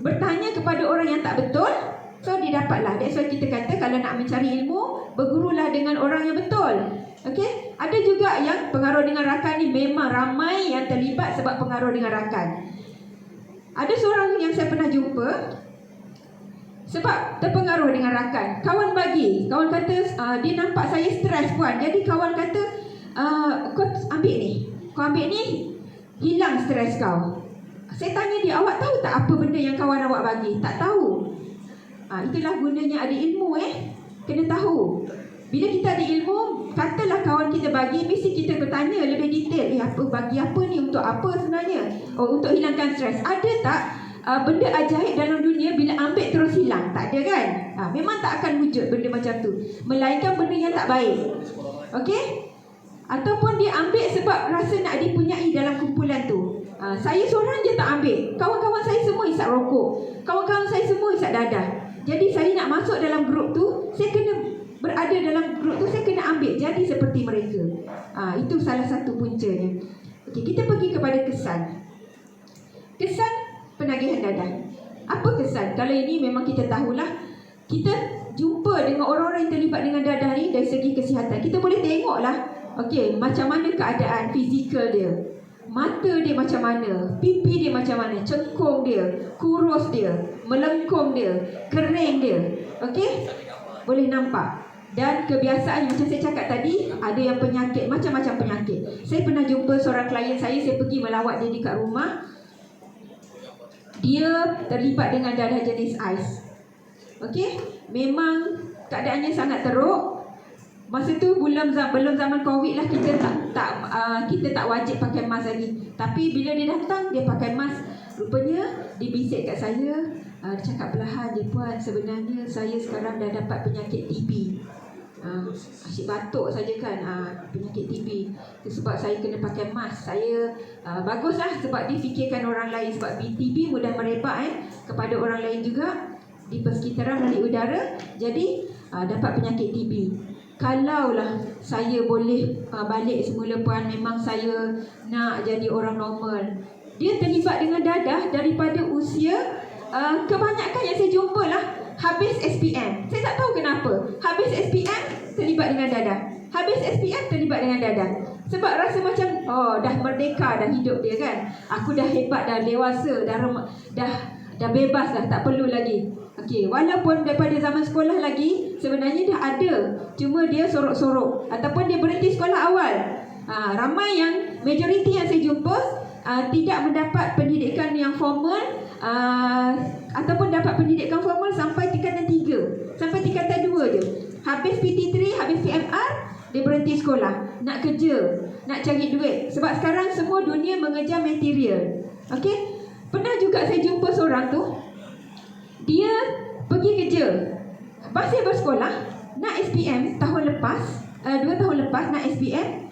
Bertanya kepada orang yang tak betul. So dia dapatlah. That's why kita kata kalau nak mencari ilmu, bergurulah dengan orang yang betul. Okey, ada juga yang pengaruh dengan rakan ni, memang ramai yang terlibat sebab pengaruh dengan rakan. Ada seorang yang saya pernah jumpa sebab terpengaruh dengan rakan. Kawan kata dia nampak saya stres puan. Jadi kawan kata kau ambil ni, hilang stres kau. Saya tanya dia, awak tahu tak apa benda yang kawan awak bagi? Tak tahu. Itulah gunanya ada ilmu kena tahu. Bila kita ada ilmu, katalah kawan kita bagi, mesti kita bertanya lebih detail. Apa bagi apa ni, untuk apa sebenarnya? Untuk hilangkan stres. Ada tak benda ajaib dalam dunia bila ambil terus hilang? Tak ada kan? Memang tak akan wujud benda macam tu, melainkan benda yang tak baik. Okey? Ataupun dia ambil sebab rasa nak dipunyai dalam kumpulan tu. Saya seorang je tak ambil. Kawan-kawan saya semua isap rokok. Kawan-kawan saya semua isap dadah. Jadi saya nak masuk dalam grup tu, saya kena berada dalam grup tu, saya kena ambil jadi seperti mereka. Itu salah satu puncanya. Okey, kita pergi kepada kesan. Kesan penagihan dadah. Apa kesan? Kalau ini memang kita tahulah. Kita jumpa dengan orang-orang yang terlibat dengan dadah ni dari segi kesihatan. Kita boleh tengoklah, okey, macam mana keadaan fizikal dia. Mata dia macam mana, pipi dia macam mana, cekung dia, kurus dia, melengkung dia, kering dia. Okey? Boleh nampak. Dan kebiasaan macam saya cakap tadi, ada yang penyakit, macam-macam penyakit. Saya pernah jumpa seorang klien saya pergi melawat dia dekat rumah. Dia terlibat dengan darah jenis ais. Okey, memang keadaannya sangat teruk. Masa tu belum zaman Covid lah, kita tak wajib pakai mask lagi. Tapi bila dia datang, dia pakai mask. Rupanya dia bisik kat saya, dia cakap perlahan je, puan, sebenarnya saya sekarang dah dapat penyakit TB. Asyik batuk saja kan, penyakit TB. Itu sebab saya kena pakai mask. Saya baguslah sebab dia fikirkan orang lain, sebab TB mudah merebak kepada orang lain juga di persekitaran melalui udara. Jadi dapat penyakit TB. Kalaulah saya boleh balik semula, puan, memang saya nak jadi orang normal. Dia terlibat dengan dadah daripada usia kebanyakan yang saya jumpa lah habis SPM. Saya tak tahu kenapa. Habis SPM terlibat dengan dadah. Habis SPM terlibat dengan dadah. Sebab rasa macam dah merdeka dah hidup dia kan. Aku dah hebat, dah dewasa, dah bebas dah, tak perlu lagi. Okey, walaupun daripada zaman sekolah lagi sebenarnya dah ada, cuma dia sorok-sorok ataupun dia berhenti sekolah awal. Ramai yang majoriti yang saya jumpa tidak mendapat pendidikan yang formal, ataupun dapat pendidikan formal sampai tingkatan 3, sampai tingkatan 2 je. Habis PT3, habis PMR, dia berhenti sekolah, nak kerja, nak cari duit. Sebab sekarang semua dunia mengejar material. Okey, pernah juga saya jumpa seorang tu, dia pergi kerja, masih bersekolah, nak SPM tahun lepas, 2 tahun lepas nak SPM.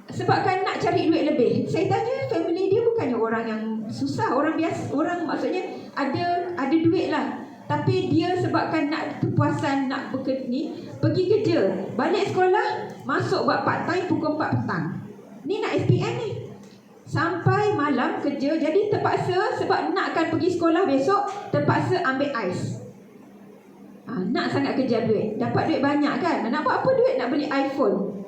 Sebabkan nak cari duit lebih. Saya tanya, family dia bukannya orang yang susah, orang biasa, orang maksudnya ada duit lah. Tapi dia sebabkan nak kepuasan, nak pergi kerja, balik sekolah, masuk buat part time pukul 4 petang. Ni nak SPM ni, sampai malam kerja. Jadi terpaksa, sebab nakkan pergi sekolah besok, terpaksa ambil ais. Nak sangat kejar duit, dapat duit banyak kan, nak buat apa duit, nak beli iPhone.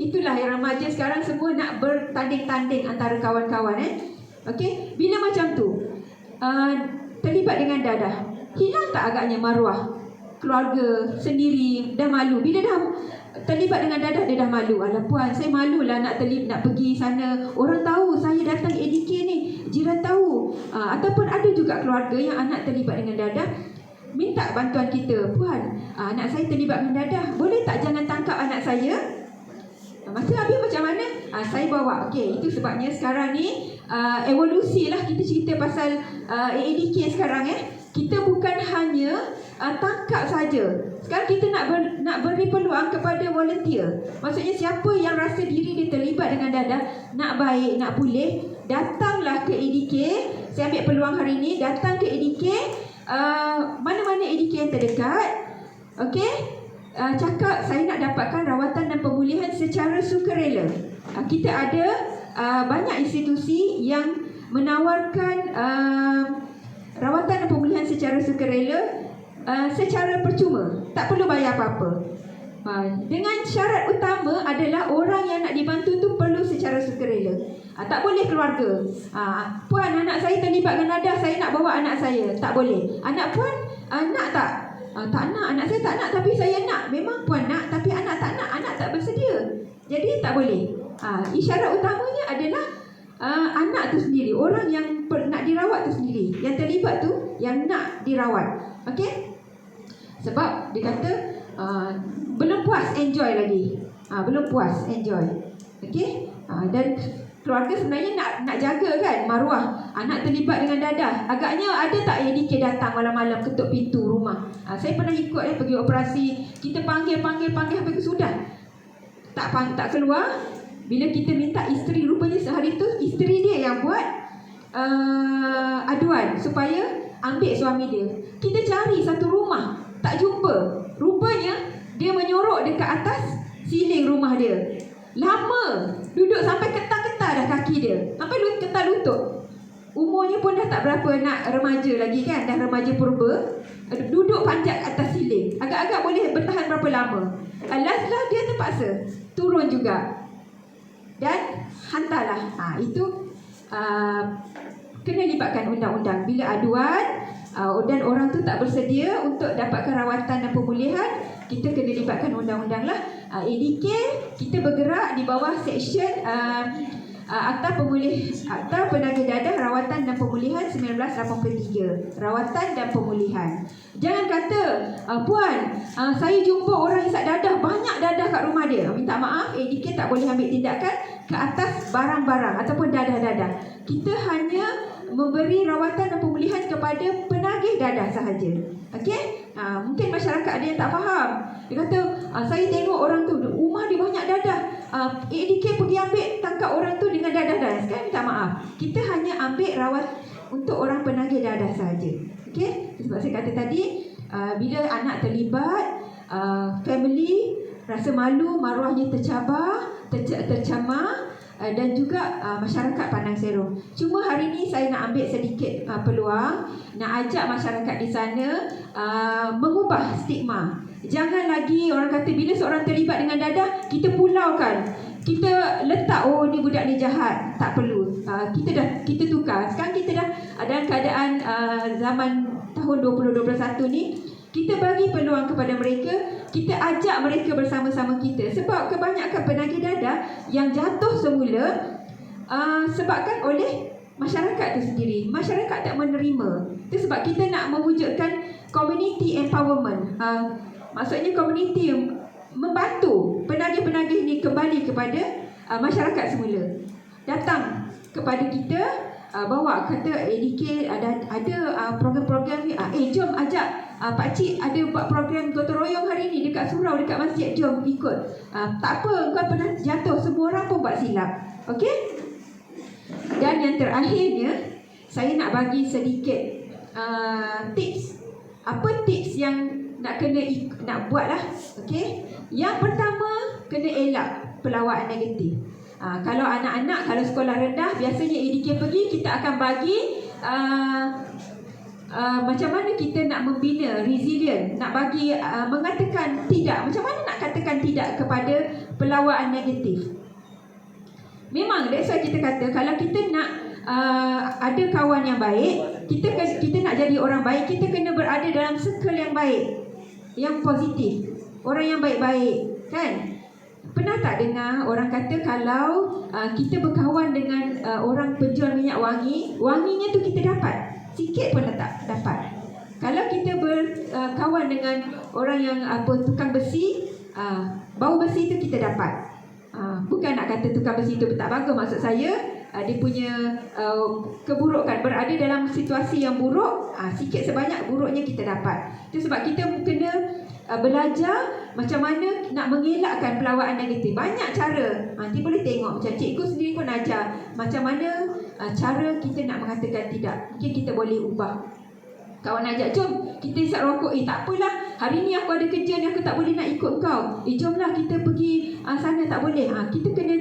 Itulah yang remaja sekarang semua nak bertanding-tanding antara kawan-kawan. Okey, bila macam tu terlibat dengan dadah, hilang tak agaknya maruah keluarga sendiri, dah malu. Bila dah terlibat dengan dadah, dia dah malu. Alah puan, saya malulah nak pergi sana, orang tahu saya datang ADK ni, jiran tahu. Ataupun ada juga keluarga yang anak terlibat dengan dadah, minta bantuan kita, puan, anak saya terlibat dengan dadah, boleh tak jangan tangkap anak saya? Masa habis macam mana? Saya bawa. Okey, itu sebabnya sekarang ni evolusi lah, kita cerita pasal AADK sekarang. Kita bukan hanya tangkap saja. Sekarang kita nak beri peluang kepada volunteer. Maksudnya siapa yang rasa diri dia terlibat dengan dadah, nak baik, nak pulih, datanglah ke ADK. Saya ambil peluang hari ni, datang ke ADK. Mana-mana ADK yang terdekat. Okey, cakap saya nak dapatkan rawatan dan pemulihan secara sukarela. Kita ada banyak institusi yang menawarkan rawatan dan pemulihan secara sukarela, secara percuma, tak perlu bayar apa-apa. Dengan syarat utama adalah orang yang nak dibantu tu perlu secara sukarela. Tak boleh keluarga. Puan, anak saya terlibat dengan dadah, saya nak bawa anak saya. Tak boleh. Anak puan nak tak? Tak nak, anak saya tak nak, tapi saya nak. Memang puan nak, tapi anak tak nak, anak tak bersedia. Jadi tak boleh. Isyarat utamanya adalah anak tu sendiri, orang yang nak dirawat tu sendiri, yang terlibat tu yang nak dirawat. Okey? Sebab dia kata belum puas, enjoy lagi. Belum puas, enjoy. Okey? Dan keluarga sebenarnya nak jaga kan maruah. Anak terlibat dengan dadah, agaknya ada tak ADK datang malam-malam ketuk pintu rumah? Saya pernah ikut pergi operasi. Kita panggil sampai ke sudah tak keluar. Bila kita minta isteri, rupanya sehari tu isteri dia yang buat aduan supaya ambil suami dia. Kita cari satu rumah, tak jumpa. Rupanya dia menyorok dekat atas siling rumah dia. Lama, duduk sampai ketar-ketar dah kaki dia, sampai ketar lutut. Umurnya pun dah tak berapa, nak remaja lagi kan, dah remaja purba. Duduk panjat atas siling, agak-agak boleh bertahan berapa lama. Last-last dia terpaksa turun juga dan hantarlah. Itu kena libatkan undang-undang. Bila aduan dan orang tu tak bersedia untuk dapatkan rawatan dan pemulihan, kita kena libatkan undang-undang lah. ADK kita bergerak di bawah seksyen Akta Penagih Dadah Rawatan dan Pemulihan 1983. Rawatan dan pemulihan. Jangan kata, puan, saya jumpa orang hisap dadah, banyak dadah kat rumah dia. Minta maaf, ADK tak boleh ambil tindakan ke atas barang-barang ataupun dadah-dadah. Kita hanya memberi rawatan dan pemulihan kepada penagih dadah sahaja. Okey? Mungkin masyarakat ada yang tak faham. Dia kata, saya tengok orang tu, rumah dia banyak dadah. ADK pergi ambil tangkap orang tu dengan dadah-dadah. Sekarang minta maaf. Kita hanya ambil rawat untuk orang penagih dadah sahaja. Okey? Sebab saya kata tadi, bila anak terlibat, family rasa malu, maruahnya tercabar, tercemar, dan juga masyarakat pandang serong. Cuma hari ini saya nak ambil sedikit peluang, nak ajak masyarakat di sana mengubah stigma. Jangan lagi orang kata bila seorang terlibat dengan dadah, kita pulaukan, kita letak, oh ni budak ni jahat. Tak perlu. Kita tukar. Sekarang kita dah dalam keadaan zaman tahun 2021 ni, kita bagi peluang kepada mereka, kita ajak mereka bersama-sama kita. Sebab kebanyakan penagih dadah yang jatuh semula sebabkan oleh masyarakat itu sendiri. Masyarakat tak menerima. Itu sebab kita nak mewujudkan community empowerment. Maksudnya community membantu penagih-penagih ini kembali kepada masyarakat semula. Datang kepada kita, bawa kata ADK ada program-program ni. Jom ajak pakcik ada buat program gotong royong hari ni dekat surau, dekat masjid, jom ikut. Tak apa, kau pernah jatuh, semua orang pun buat silap. Okey? Dan yang terakhirnya, saya nak bagi sedikit tips. Apa tips yang nak buat lah. Okey? Yang pertama, kena elak pelawaan negatif. Kalau anak-anak, kalau sekolah rendah, biasanya ADK pergi, kita akan bagi macam mana kita nak membina resilient, nak bagi mengatakan tidak. Macam mana nak katakan tidak kepada pelawaan negatif. Memang that's why kita kata, kalau kita nak ada kawan yang baik, kita nak jadi orang baik, kita kena berada dalam circle yang baik, yang positif, orang yang baik-baik, kan? Pernah tak dengar orang kata kalau kita berkawan dengan orang penjual minyak wangi, wanginya tu kita dapat, sikit pun tak dapat. Kalau kita berkawan dengan orang yang tukang besi, bau besi tu kita dapat. Bukan nak kata tukang besi tu tak bagus, maksud saya dia punya keburukan, berada dalam situasi yang buruk, sikit sebanyak buruknya kita dapat. Itu sebab kita kena belajar macam mana nak mengelakkan pelawaan negatif. Banyak cara. Nanti boleh tengok, macam cikgu sendiri pun ajar macam mana cara kita nak mengatakan tidak. Mungkin kita boleh ubah. Kawan ajak, jom kita isap rokok. Tak apalah, hari ni aku ada kerja ni, aku tak boleh nak ikut kau. Jomlah kita pergi sana, tak boleh. Kita kena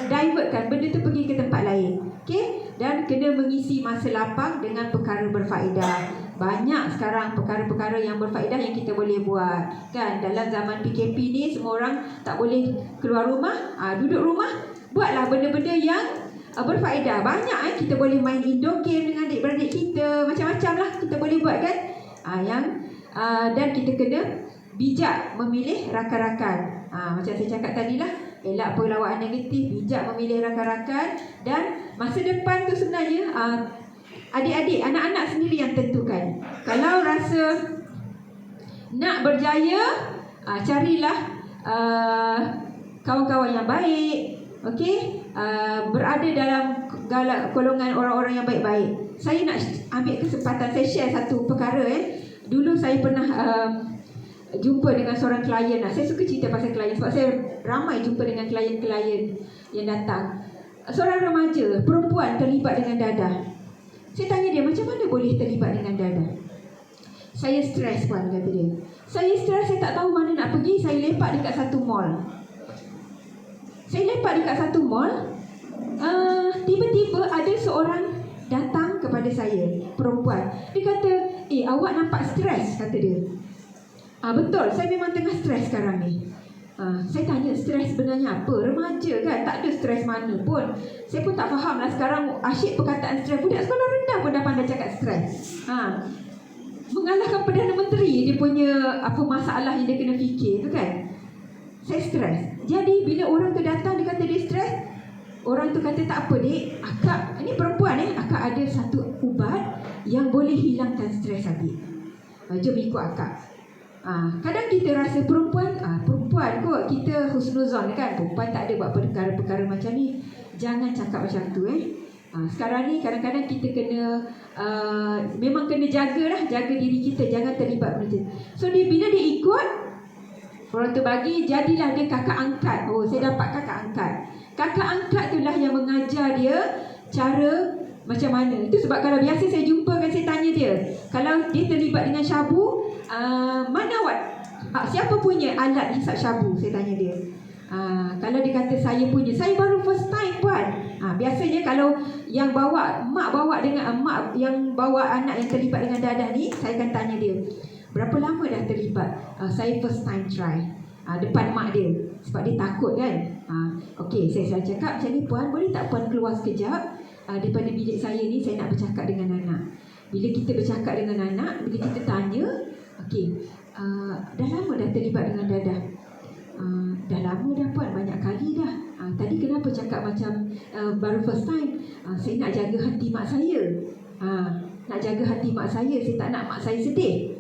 divertkan benda tu pergi ke tempat lain. Okay? Dan kena mengisi masa lapang dengan perkara berfaedah. Banyak sekarang perkara-perkara yang berfaedah yang kita boleh buat, kan? Dalam zaman PKP ni semua orang tak boleh keluar rumah, duduk rumah, buatlah benda-benda yang berfaedah. Banyak kita boleh main indoor game dengan adik-beradik kita, macam-macam lah kita boleh buat, kan? Dan kita kena bijak memilih rakan-rakan. Macam saya cakap tadi lah, elak pelawaan negatif, bijak memilih rakan-rakan. Dan masa depan tu sebenarnya adik-adik, anak-anak sendiri yang tentukan. Kalau rasa nak berjaya, carilah kawan-kawan yang baik. Okey, berada dalam golongan orang-orang yang baik-baik. Saya nak ambil kesempatan, saya share satu perkara. Dulu saya pernah jumpa dengan seorang klien. Saya suka cerita pasal klien sebab saya ramai jumpa dengan klien-klien yang datang. Seorang remaja, perempuan terlibat dengan dadah. Saya tanya dia, macam mana boleh terlibat dengan dadah? Saya stres, puan, kata dia. Saya stres, saya tak tahu mana nak pergi. Saya lepak dekat satu mall. Tiba-tiba ada seorang datang kepada saya, perempuan. Dia kata, awak nampak stres, kata dia. Betul, saya memang tengah stres sekarang ni. Saya tanya stres sebenarnya apa? Remaja kan, tak ada stres mana pun. Saya pun tak faham lah sekarang asyik perkataan stres. Budak sekolah rendah pun dah pandai cakap stres. Mengalahkan Perdana Menteri dia punya apa masalah yang dia kena fikir tu kan. Saya stres. Jadi bila orang tu datang dia kata dia stres, orang tu kata tak apa dek, akak, ini perempuan akak ada satu ubat yang boleh hilangkan stres adik. Jom ikut akak. Kadang kita rasa perempuan kot, kita husnuzon kan, perempuan tak ada buat perkara-perkara macam ni. Jangan cakap macam tu Sekarang ni kadang-kadang kita kena memang kena jaga diri kita, jangan terlibat benda tu. So bila dia ikut, orang tu bagi, jadilah dia kakak angkat. Saya dapat kakak angkat. Kakak angkat itulah yang mengajar dia cara macam mana. Itu sebab kalau biasa saya jumpa kan, saya tanya dia, kalau dia terlibat dengan syabu, mana awak? Siapa punya alat hisap syabu? Saya tanya dia. Kalau dia kata saya punya, saya baru first time puan. Biasanya kalau yang bawa mak bawa dengan mak yang bawa anak yang terlibat dengan dadah ni, saya akan tanya dia, berapa lama dah terlibat? Saya first time try. Depan mak dia, sebab dia takut kan. Okey, saya cakap macam ni, puan boleh tak puan keluar sekejap daripada bilik saya ni, saya nak bercakap dengan anak. Bila kita bercakap dengan anak, bila kita tanya, okey, dah lama dah terlibat dengan dadah? Dah lama dah puan, banyak kali dah. Tadi kenapa cakap macam baru first time? Saya nak jaga hati mak saya. Nak jaga hati mak saya tak nak mak saya sedih.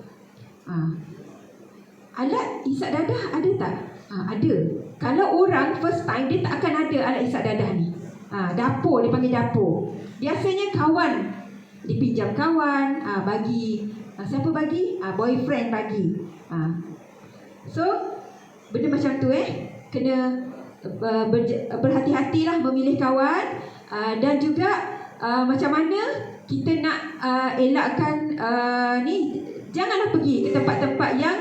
Alat hisap dadah ada tak? Ada. Kalau orang first time, dia tak akan ada alat hisap dadah ni. Dapur, dia panggil dapur. Biasanya kawan, dipinjam kawan, bagi. Siapa bagi? Boyfriend bagi. So benda macam tu kena berhati-hatilah memilih kawan. Dan juga macam mana kita nak elakkan ni, janganlah pergi ke tempat-tempat yang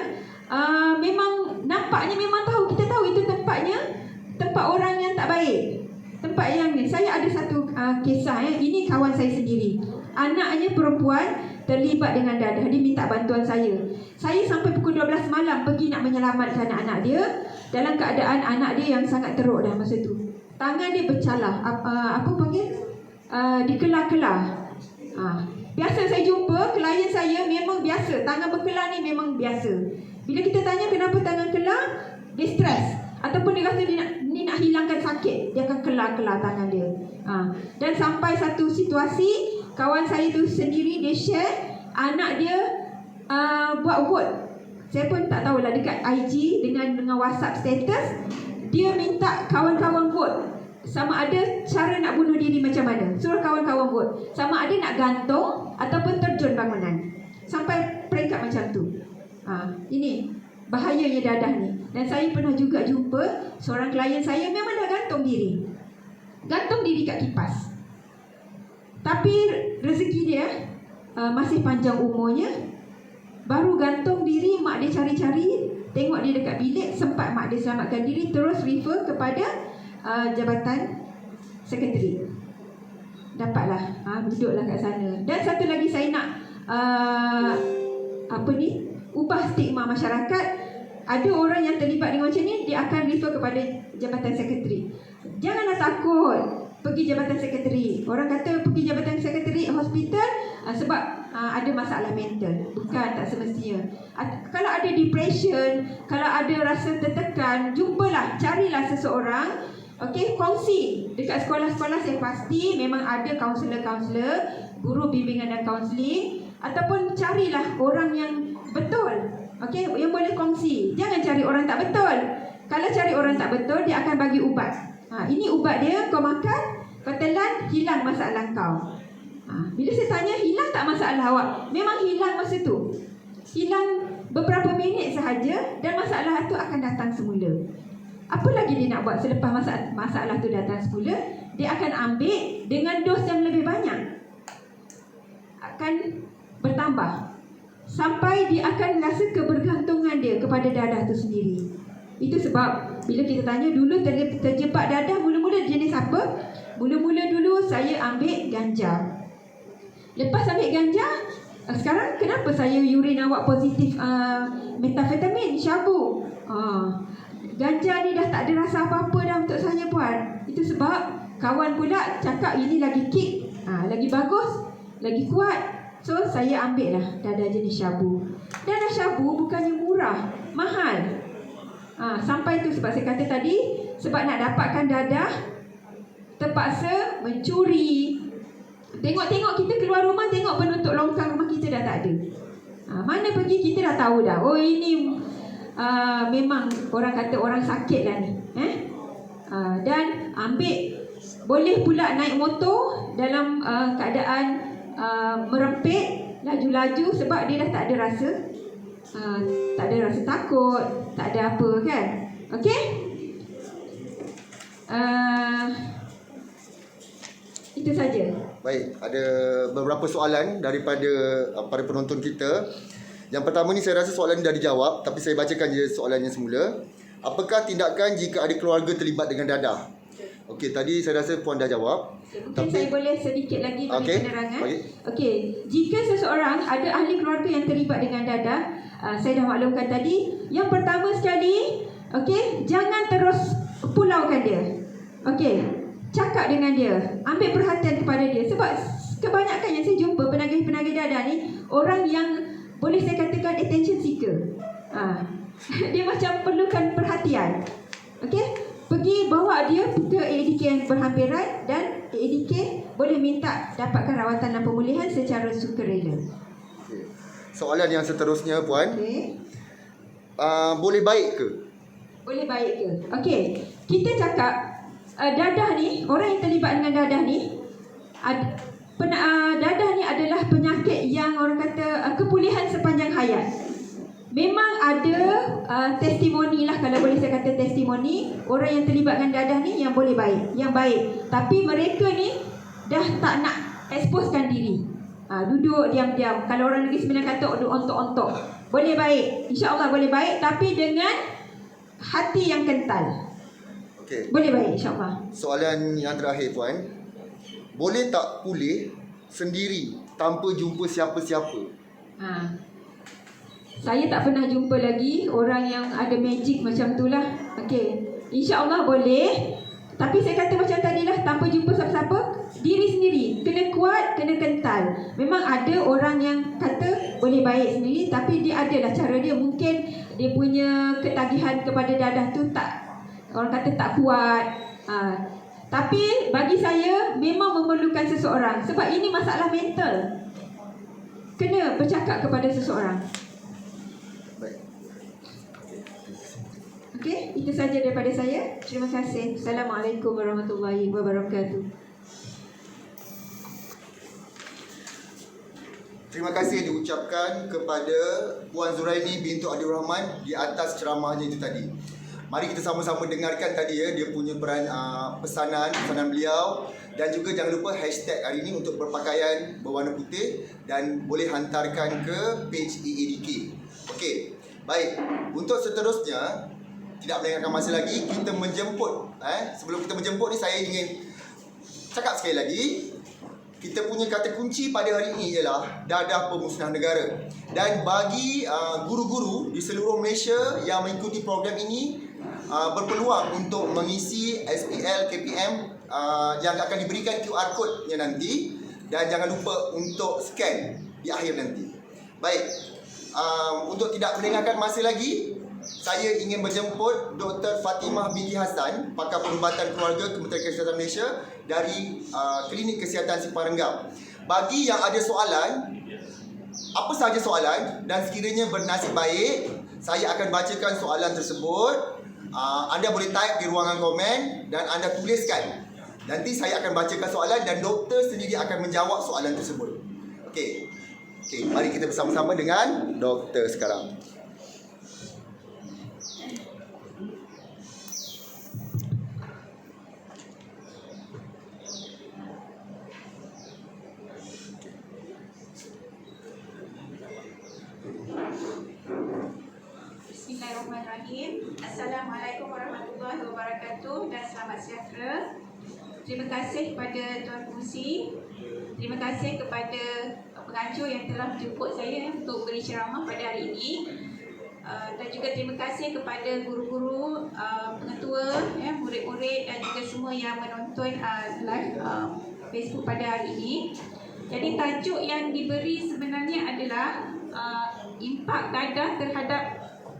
memang nampaknya memang kita tahu itu tempat orang yang tak baik. Tempat yang ni, saya ada satu kisah ini kawan saya sendiri. Anaknya perempuan terlibat dengan dadah, dia minta bantuan saya. Saya sampai pukul 12 malam pergi nak menyelamatkan anak dia, dalam keadaan anak dia yang sangat teruk dah masa tu. Tangan dia bercalah, apa panggil? Dikelar-kelar. Biasa saya jumpa klien saya memang biasa, tangan berkelar ni memang biasa. Bila kita tanya kenapa tangan kelar, dia stres ataupun dia rasa dia nak hilangkan sakit, dia akan kelar-kelar tangan dia. Dan sampai satu situasi, kawan saya tu sendiri dia share anak dia buat vote. Saya pun tak tahulah, dekat IG dengan WhatsApp status, dia minta kawan-kawan vote sama ada cara nak bunuh diri macam mana. Suruh kawan-kawan vote sama ada nak gantung ataupun terjun bangunan. Sampai peringkat macam tu. Ini bahayanya dadah ni. Dan saya pernah juga jumpa seorang klien saya memang dah gantung diri. Gantung diri kat kipas. Tapi rezeki dia masih panjang umurnya. Baru gantung diri, mak dia cari-cari, tengok dia dekat bilik, sempat mak dia selamatkan diri, terus refer kepada jabatan sekretari. Dapatlah, duduklah kat sana. Dan satu lagi saya nak ubah stigma masyarakat. Ada orang yang terlibat dengan macam ni, dia akan refer kepada jabatan sekretari. Janganlah takut pergi jabatan sekretari. Orang kata pergi jabatan sekretari hospital sebab ada masalah mental. Bukan, tak semestinya. Kalau ada depression, kalau ada rasa tertekan, jumpalah, carilah seseorang. Okey, kongsi. Dekat sekolah-sekolah saya pasti memang ada kaunselor-kaunselor, guru bimbingan dan kaunseling, ataupun carilah orang yang betul. Okey, yang boleh kongsi. Jangan cari orang tak betul. Kalau cari orang tak betul, dia akan bagi ubat. Ini ubat dia, kau makan, kau telan, hilang masalah kau. Bila saya tanya, hilang tak masalah awak? Memang hilang masa tu. Hilang beberapa minit sahaja dan masalah tu akan datang semula. Apa lagi dia nak buat selepas masalah tu datang semula? Dia akan ambil dengan dos yang lebih banyak. Akan bertambah. Sampai dia akan rasa kebergantungan dia kepada dadah tu sendiri. Itu sebab bila kita tanya dulu terjebak dadah mula-mula jenis apa? Mula-mula dulu saya ambil ganja. Lepas ambil ganja, sekarang kenapa saya urin awak positif metafetamin, syabu? Ganja belajar ni dah tak ada rasa apa-apa dah untuk saya puan. Itu sebab kawan pula cakap ini lagi kick, lagi bagus, lagi kuat. So saya ambil lah dadah jenis Shabu. Dadah Shabu bukannya murah, mahal. Sampai tu sebab saya kata tadi, sebab nak dapatkan dadah terpaksa mencuri. Tengok-tengok kita keluar rumah, tengok penutup longkang rumah kita dah tak ada. Mana pergi kita dah tahu dah. Oh ini memang orang kata orang sakit lah ni. Dan ambil, boleh pula naik motor dalam keadaan merempit, laju-laju sebab dia dah tak ada rasa. Tak ada rasa takut, tak ada apa kan. Okey? Itu saja. Baik, ada beberapa soalan daripada para penonton kita. Yang pertama ni saya rasa soalan ni dah dijawab, tapi saya bacakan je soalannya semula. Apakah tindakan jika ada keluarga terlibat dengan dadah? Okey, tadi saya rasa puan dah jawab. Mungkin saya boleh sedikit lagi bagi penerangan. Okey. Jika seseorang ada ahli keluarga yang terlibat dengan dadah, saya dah maklumkan tadi. Yang pertama sekali, jangan terus pulaukan dia. Cakap dengan dia, ambil perhatian kepada dia. Sebab kebanyakan yang saya jumpa penagih-penagih dadah ni, orang yang boleh saya katakan attention seeker. Dia macam perlukan perhatian. Pergi bawa dia ke ADK yang berhampiran, dan ADK boleh minta dapatkan rawatan dan pemulihan secara sukarela. Soalan yang seterusnya puan, boleh baik ke? Boleh baik ke? Kita cakap dadah ni, orang yang terlibat dengan dadah ni, dadah ni adalah penyakit yang orang kata kepulihan sepanjang hayat. Memang ada testimoni lah, kalau boleh saya kata testimoni, orang yang terlibat dengan dadah ni yang boleh baik, yang baik. Tapi mereka ni dah tak nak exposekan diri. Duduk diam-diam. Kalau orang Negeri Sembilan kata duduk ontok-ontok. Boleh baik, insya-Allah boleh baik, tapi dengan hati yang kental. Boleh baik, insya-Allah. Soalan yang terakhir puan, boleh tak pulih sendiri tanpa jumpa siapa-siapa? Saya tak pernah jumpa lagi orang yang ada magic macam tu lah. InsyaAllah boleh. Tapi saya kata macam tadi lah, tanpa jumpa siapa-siapa, diri sendiri. Kena kuat, kena kental. Memang ada orang yang kata boleh baik sendiri, tapi dia adalah cara dia. Mungkin dia punya ketagihan kepada dadah tu tak, orang kata tak kuat. Tapi bagi saya memang memerlukan seseorang. Sebab ini masalah mental. Kena bercakap kepada seseorang. Itu saja daripada saya. Terima kasih. Assalamualaikum warahmatullahi wabarakatuh. Terima kasih diucapkan kepada Puan Zuraini bintu Adir Rahman di atas ceramahnya itu tadi. Mari kita sama-sama dengarkan tadi dia punya pesanan beliau, dan juga jangan lupa hashtag hari ini untuk berpakaian berwarna putih dan boleh hantarkan ke page EADK. Baik. Untuk seterusnya, tidak melengahkan masa lagi, kita menjemput. Sebelum kita menjemput ni, saya ingin cakap sekali lagi, kita punya kata kunci pada hari ini ialah dadah pemusnah negara. Dan bagi guru-guru di seluruh Malaysia yang mengikuti program ini, berpeluang untuk mengisi SPL KPM yang akan diberikan QR code-nya nanti, dan jangan lupa untuk scan di akhir nanti. Baik, untuk tidak melengahkan masa lagi, saya ingin menjemput Dr. Fatimah binti Hassan, pakar perubatan keluarga Kementerian Kesihatan Malaysia dari Klinik Kesihatan Simpang Renggam. Bagi yang ada soalan, apa sahaja soalan, dan sekiranya bernasib baik, saya akan bacakan soalan tersebut. Anda boleh type di ruangan komen dan anda tuliskan. Nanti saya akan bacakan soalan dan doktor sendiri akan menjawab soalan tersebut. Okey, mari kita bersama-sama dengan doktor sekarang. Bismillahirrahmanirrahim. Assalamualaikum warahmatullahi wabarakatuh dan selamat sejahtera. Terima kasih kepada Tuan Pengerusi. Terima kasih kepada pengajar yang telah menjemput saya untuk beri ceramah pada hari ini. Dan juga terima kasih kepada guru-guru, pengetua, murid-murid dan juga semua yang menonton live Facebook pada hari ini. Jadi tajuk yang diberi sebenarnya adalah impak dadah terhadap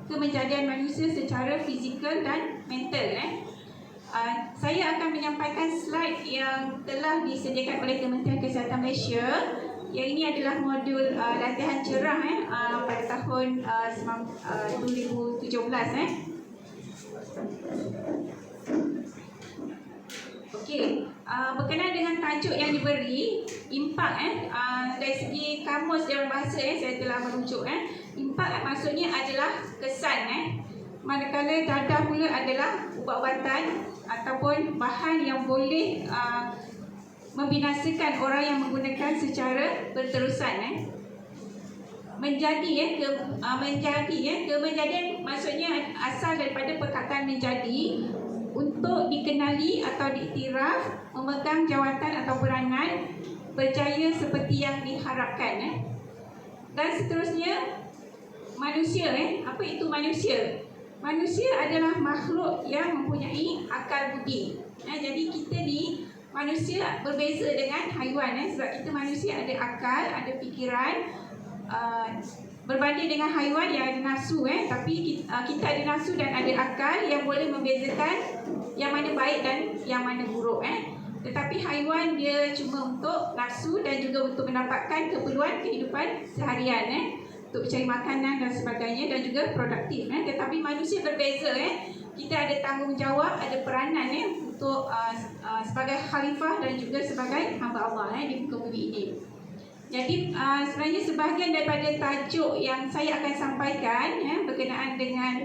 kemenjadian manusia secara fizikal dan mental. Saya akan menyampaikan slide yang telah disediakan oleh Kementerian Kesihatan Malaysia. Yang ini adalah modul latihan cerah pada tahun 2017. Okey, berkenaan dengan tajuk yang diberi, impak dari segi kamus dalam bahasa saya telah merujuk. Impak maksudnya adalah kesan. Manakala dadah pula adalah ubat-ubatan ataupun bahan yang boleh membinasakan orang yang menggunakan secara berterusan. Kemenjadian maksudnya asal daripada perkataan menjadi, untuk dikenali atau diiktiraf, memegang jawatan atau peranan, berjaya seperti yang diharapkan. Dan seterusnya, manusia. Apa itu manusia? Manusia adalah makhluk yang mempunyai akal budi. Jadi kita ni manusia berbeza dengan haiwan, sebab kita manusia ada akal, ada fikiran, berbanding dengan haiwan yang ada nafsu. Tapi kita ada nafsu dan ada akal yang boleh membezakan yang mana baik dan yang mana buruk. Tetapi haiwan dia cuma untuk nafsu dan juga untuk mendapatkan keperluan kehidupan seharian, untuk mencari makanan dan sebagainya, dan juga produktif. Tetapi manusia berbeza. Kita ada tanggungjawab, ada peranan untuk sebagai khalifah dan juga sebagai hamba Allah di muka bumi ini. Jadi sebenarnya sebahagian daripada tajuk yang saya akan sampaikan berkenaan dengan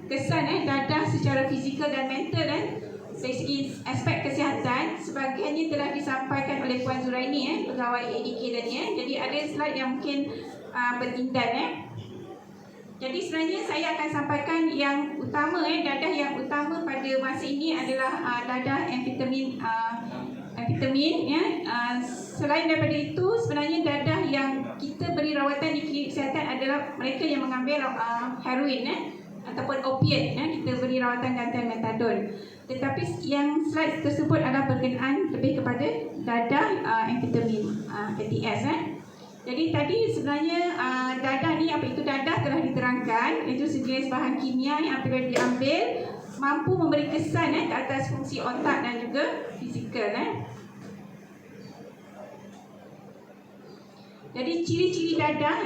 kesan dadah secara fizikal dan mental dari segi aspek kesihatan, sebahagiannya telah disampaikan oleh Puan Zuraini, pegawai ADK tadi. Jadi ada slide yang mungkin bertindan. Jadi sebenarnya saya akan sampaikan yang utama, dadah yang utama pada masa ini adalah dadah amfetamin. Selain daripada itu, sebenarnya dadah yang kita beri rawatan di klinik kesihatan adalah mereka yang mengambil heroin ataupun opiat. Kita beri rawatan gantian metadon. Tetapi yang slide tersebut adalah berkenaan lebih kepada dadah amfetamin, ATS. Jadi tadi sebenarnya dadah ni, apa itu dadah telah diterangkan, iaitu sejenis bahan kimia yang apabila diambil mampu memberi kesan ke atas fungsi otak dan juga fizikal. Jadi ciri-ciri dadah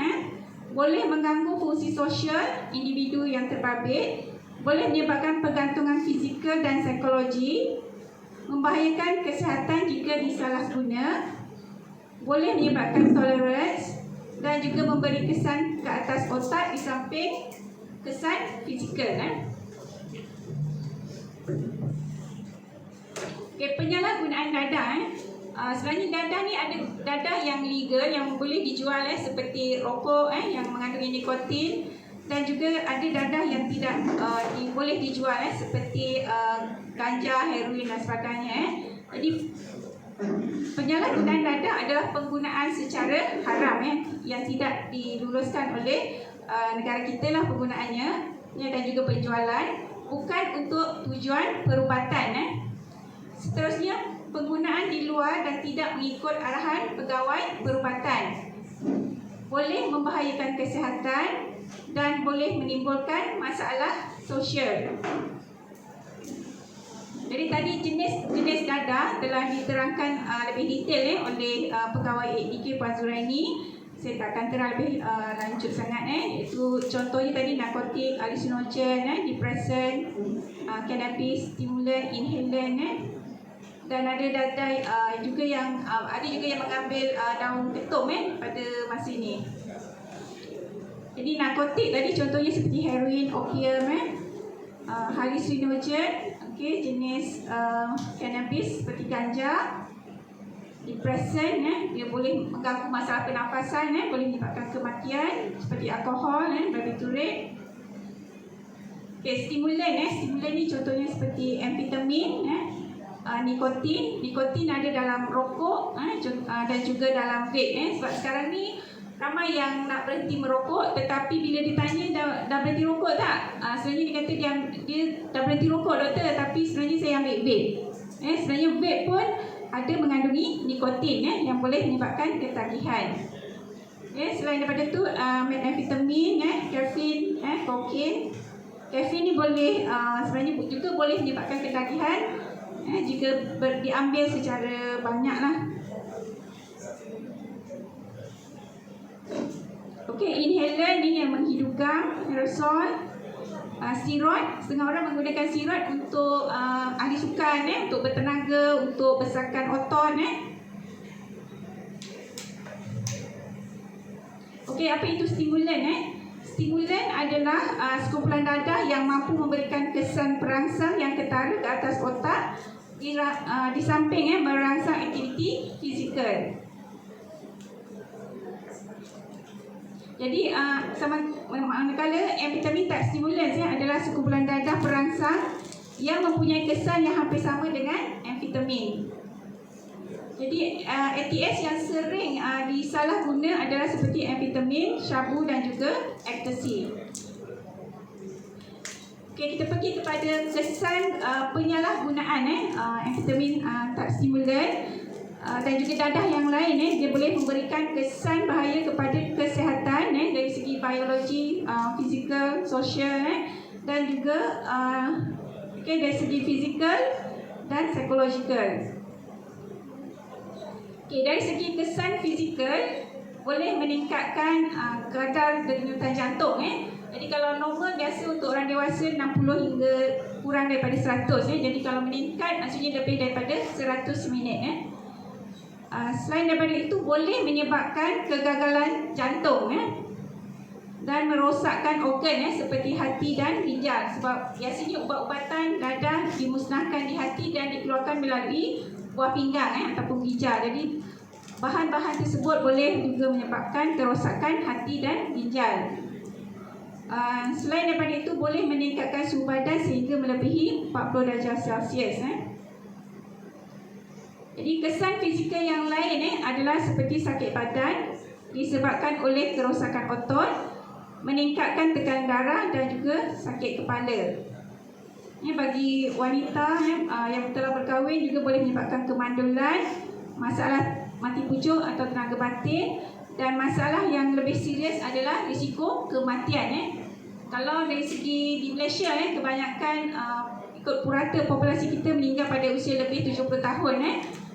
boleh mengganggu fungsi sosial individu yang terbabit, boleh menyebabkan pergantungan fizikal dan psikologi, membahayakan kesihatan jika disalahguna, boleh menyebabkan tolerance dan juga memberi kesan ke atas otak di samping kesan fizikal. Penyalahgunaan dadah. Sebenarnya dadah ni ada dadah yang legal yang boleh dijual seperti rokok yang mengandungi nikotin, dan juga ada dadah yang tidak boleh dijual seperti ganja, heroin dan sebagainya. Jadi penyalahgunaan dadah adalah penggunaan secara haram yang tidak diluluskan oleh negara kita lah penggunaannya, dan juga penjualan, bukan untuk tujuan perubatan. Seterusnya, penggunaan di luar dan tidak mengikut arahan pegawai perubatan boleh membahayakan kesihatan dan boleh menimbulkan masalah sosial. Jadi tadi jenis dadah telah diterangkan lebih detail oleh pegawai ADK Puan Zuraini. Saya tak akan terang lebih lanjut sangat. Iaitu contohnya tadi narkotik, hallucinogen, depressant, cannabis, stimulant, inhalant. Dan ada dadah juga yang mengambil daun ketum pada masa ini. Jadi narkotik tadi contohnya seperti heroin, opium, hallucinogen, jenis cannabis seperti ganja, depressant, dia boleh mengganggu masalah pernafasan, boleh menyebabkan kematian seperti alkohol, barbiturate. Stimulan ni contohnya seperti amfetamin, nikotin ada dalam rokok dan juga dalam vape. Sebab sekarang ni ramai yang nak berhenti merokok, tetapi bila ditanya dah berhenti rokok tak? Sebenarnya dia kata dia dah berhenti rokok doktor, tapi sebenarnya saya ambil vape. Sebenarnya vape pun ada mengandungi nikotin yang boleh menyebabkan ketagihan. Selain daripada tu methamphetamine, kafein, kokain. Kafein ni boleh sebenarnya juga boleh menyebabkan ketagihan jika diambil secara banyak lah. Okey, inhaler ni yang menghidupkan, aerosol, steroid. Setengah orang menggunakan steroid untuk ahli sukan, untuk bertenaga, untuk besarkan otot. Okey, apa itu stimulan? Stimulan adalah sekumpulan dadah yang mampu memberikan kesan perangsang yang ketara ke atas otak di samping merangsang aktiviti fizikal. Jadi manakala amfetamin tak stimulans adalah sekumpulan dadah perangsang yang mempunyai kesan yang hampir sama dengan amfetamin. Jadi ATS yang sering disalahguna adalah seperti amfetamin, syabu dan juga ecstasy. Okey, kita pergi kepada kesan penyalahgunaan amfetamin tak stimulan dan juga dadah yang lain. Dia boleh memberikan kesan bahaya kepada kesihatan dari segi biologi, fizikal, sosial dan juga dari segi fizikal dan psikologikal. Okay, dari segi kesan fizikal boleh meningkatkan kadar denyutan jantung. Jadi kalau normal biasa untuk orang dewasa 60 hingga kurang daripada 100. Jadi kalau meningkat maksudnya lebih daripada 100 minit. Selain daripada itu boleh menyebabkan kegagalan jantung dan merosakkan organ seperti hati dan ginjal. Sebab biasanya ubat-ubatan dadah dimusnahkan di hati dan dikeluarkan melalui buah pinggang ataupun ginjal. Jadi bahan-bahan tersebut boleh juga menyebabkan kerosakan hati dan ginjal. Selain daripada itu boleh meningkatkan suhu badan sehingga melebihi 40 darjah Celsius. Jadi kesan fizikal yang lain adalah seperti sakit badan disebabkan oleh kerosakan otot, meningkatkan tekanan darah dan juga sakit kepala. Bagi wanita yang telah berkahwin juga boleh menyebabkan kemandulan, masalah mati pucuk atau tenaga batin, dan masalah yang lebih serius adalah risiko kematian. Kalau dari segi di Malaysia kebanyakan ikut purata populasi kita meninggal pada usia lebih 70 tahun.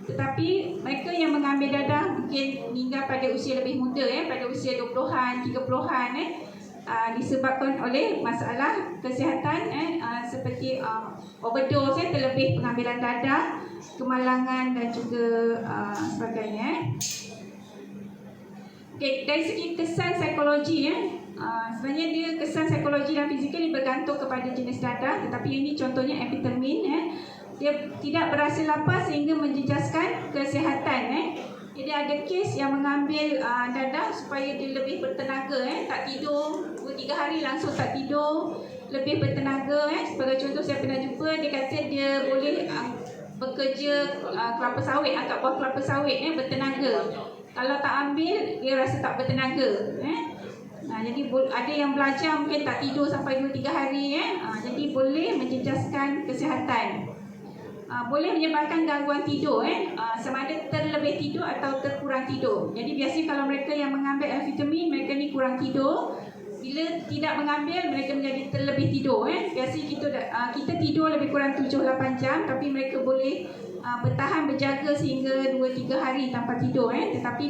Tetapi mereka yang mengambil dadah mungkin meninggal pada usia lebih muda, pada usia 20-an, 30-an, disebabkan oleh masalah kesihatan seperti overdose, terlebih pengambilan dadah, kemalangan dan juga sebagainya. Okay, dari segi kesan psikologi sebenarnya dia kesan psikologi dan fizikal ini bergantung kepada jenis dadah, tetapi ini contohnya amfetamin. Dia tidak berasa lapar sehingga menjejaskan kesihatan. Jadi ada kes yang mengambil dadah supaya dia lebih bertenaga, tak tidur 2-3 hari langsung tak tidur, lebih bertenaga. Sebagai contoh saya pernah jumpa, dia kata dia boleh bekerja kelapa sawit, angkat buah kelapa sawit, bertenaga. Kalau tak ambil, dia rasa tak bertenaga. Jadi ada yang belajar mungkin tak tidur sampai 2-3 hari. Jadi boleh menjejaskan kesihatan. Boleh menyebabkan gangguan tidur, sama ada terlebih tidur atau terkurang tidur. Jadi biasanya kalau mereka yang mengambil amfetamin, mereka ni kurang tidur. Bila tidak mengambil, mereka menjadi terlebih tidur. Biasanya kita tidur lebih kurang 7-8 jam, tapi mereka boleh bertahan berjaga sehingga 2-3 hari tanpa tidur. Tetapi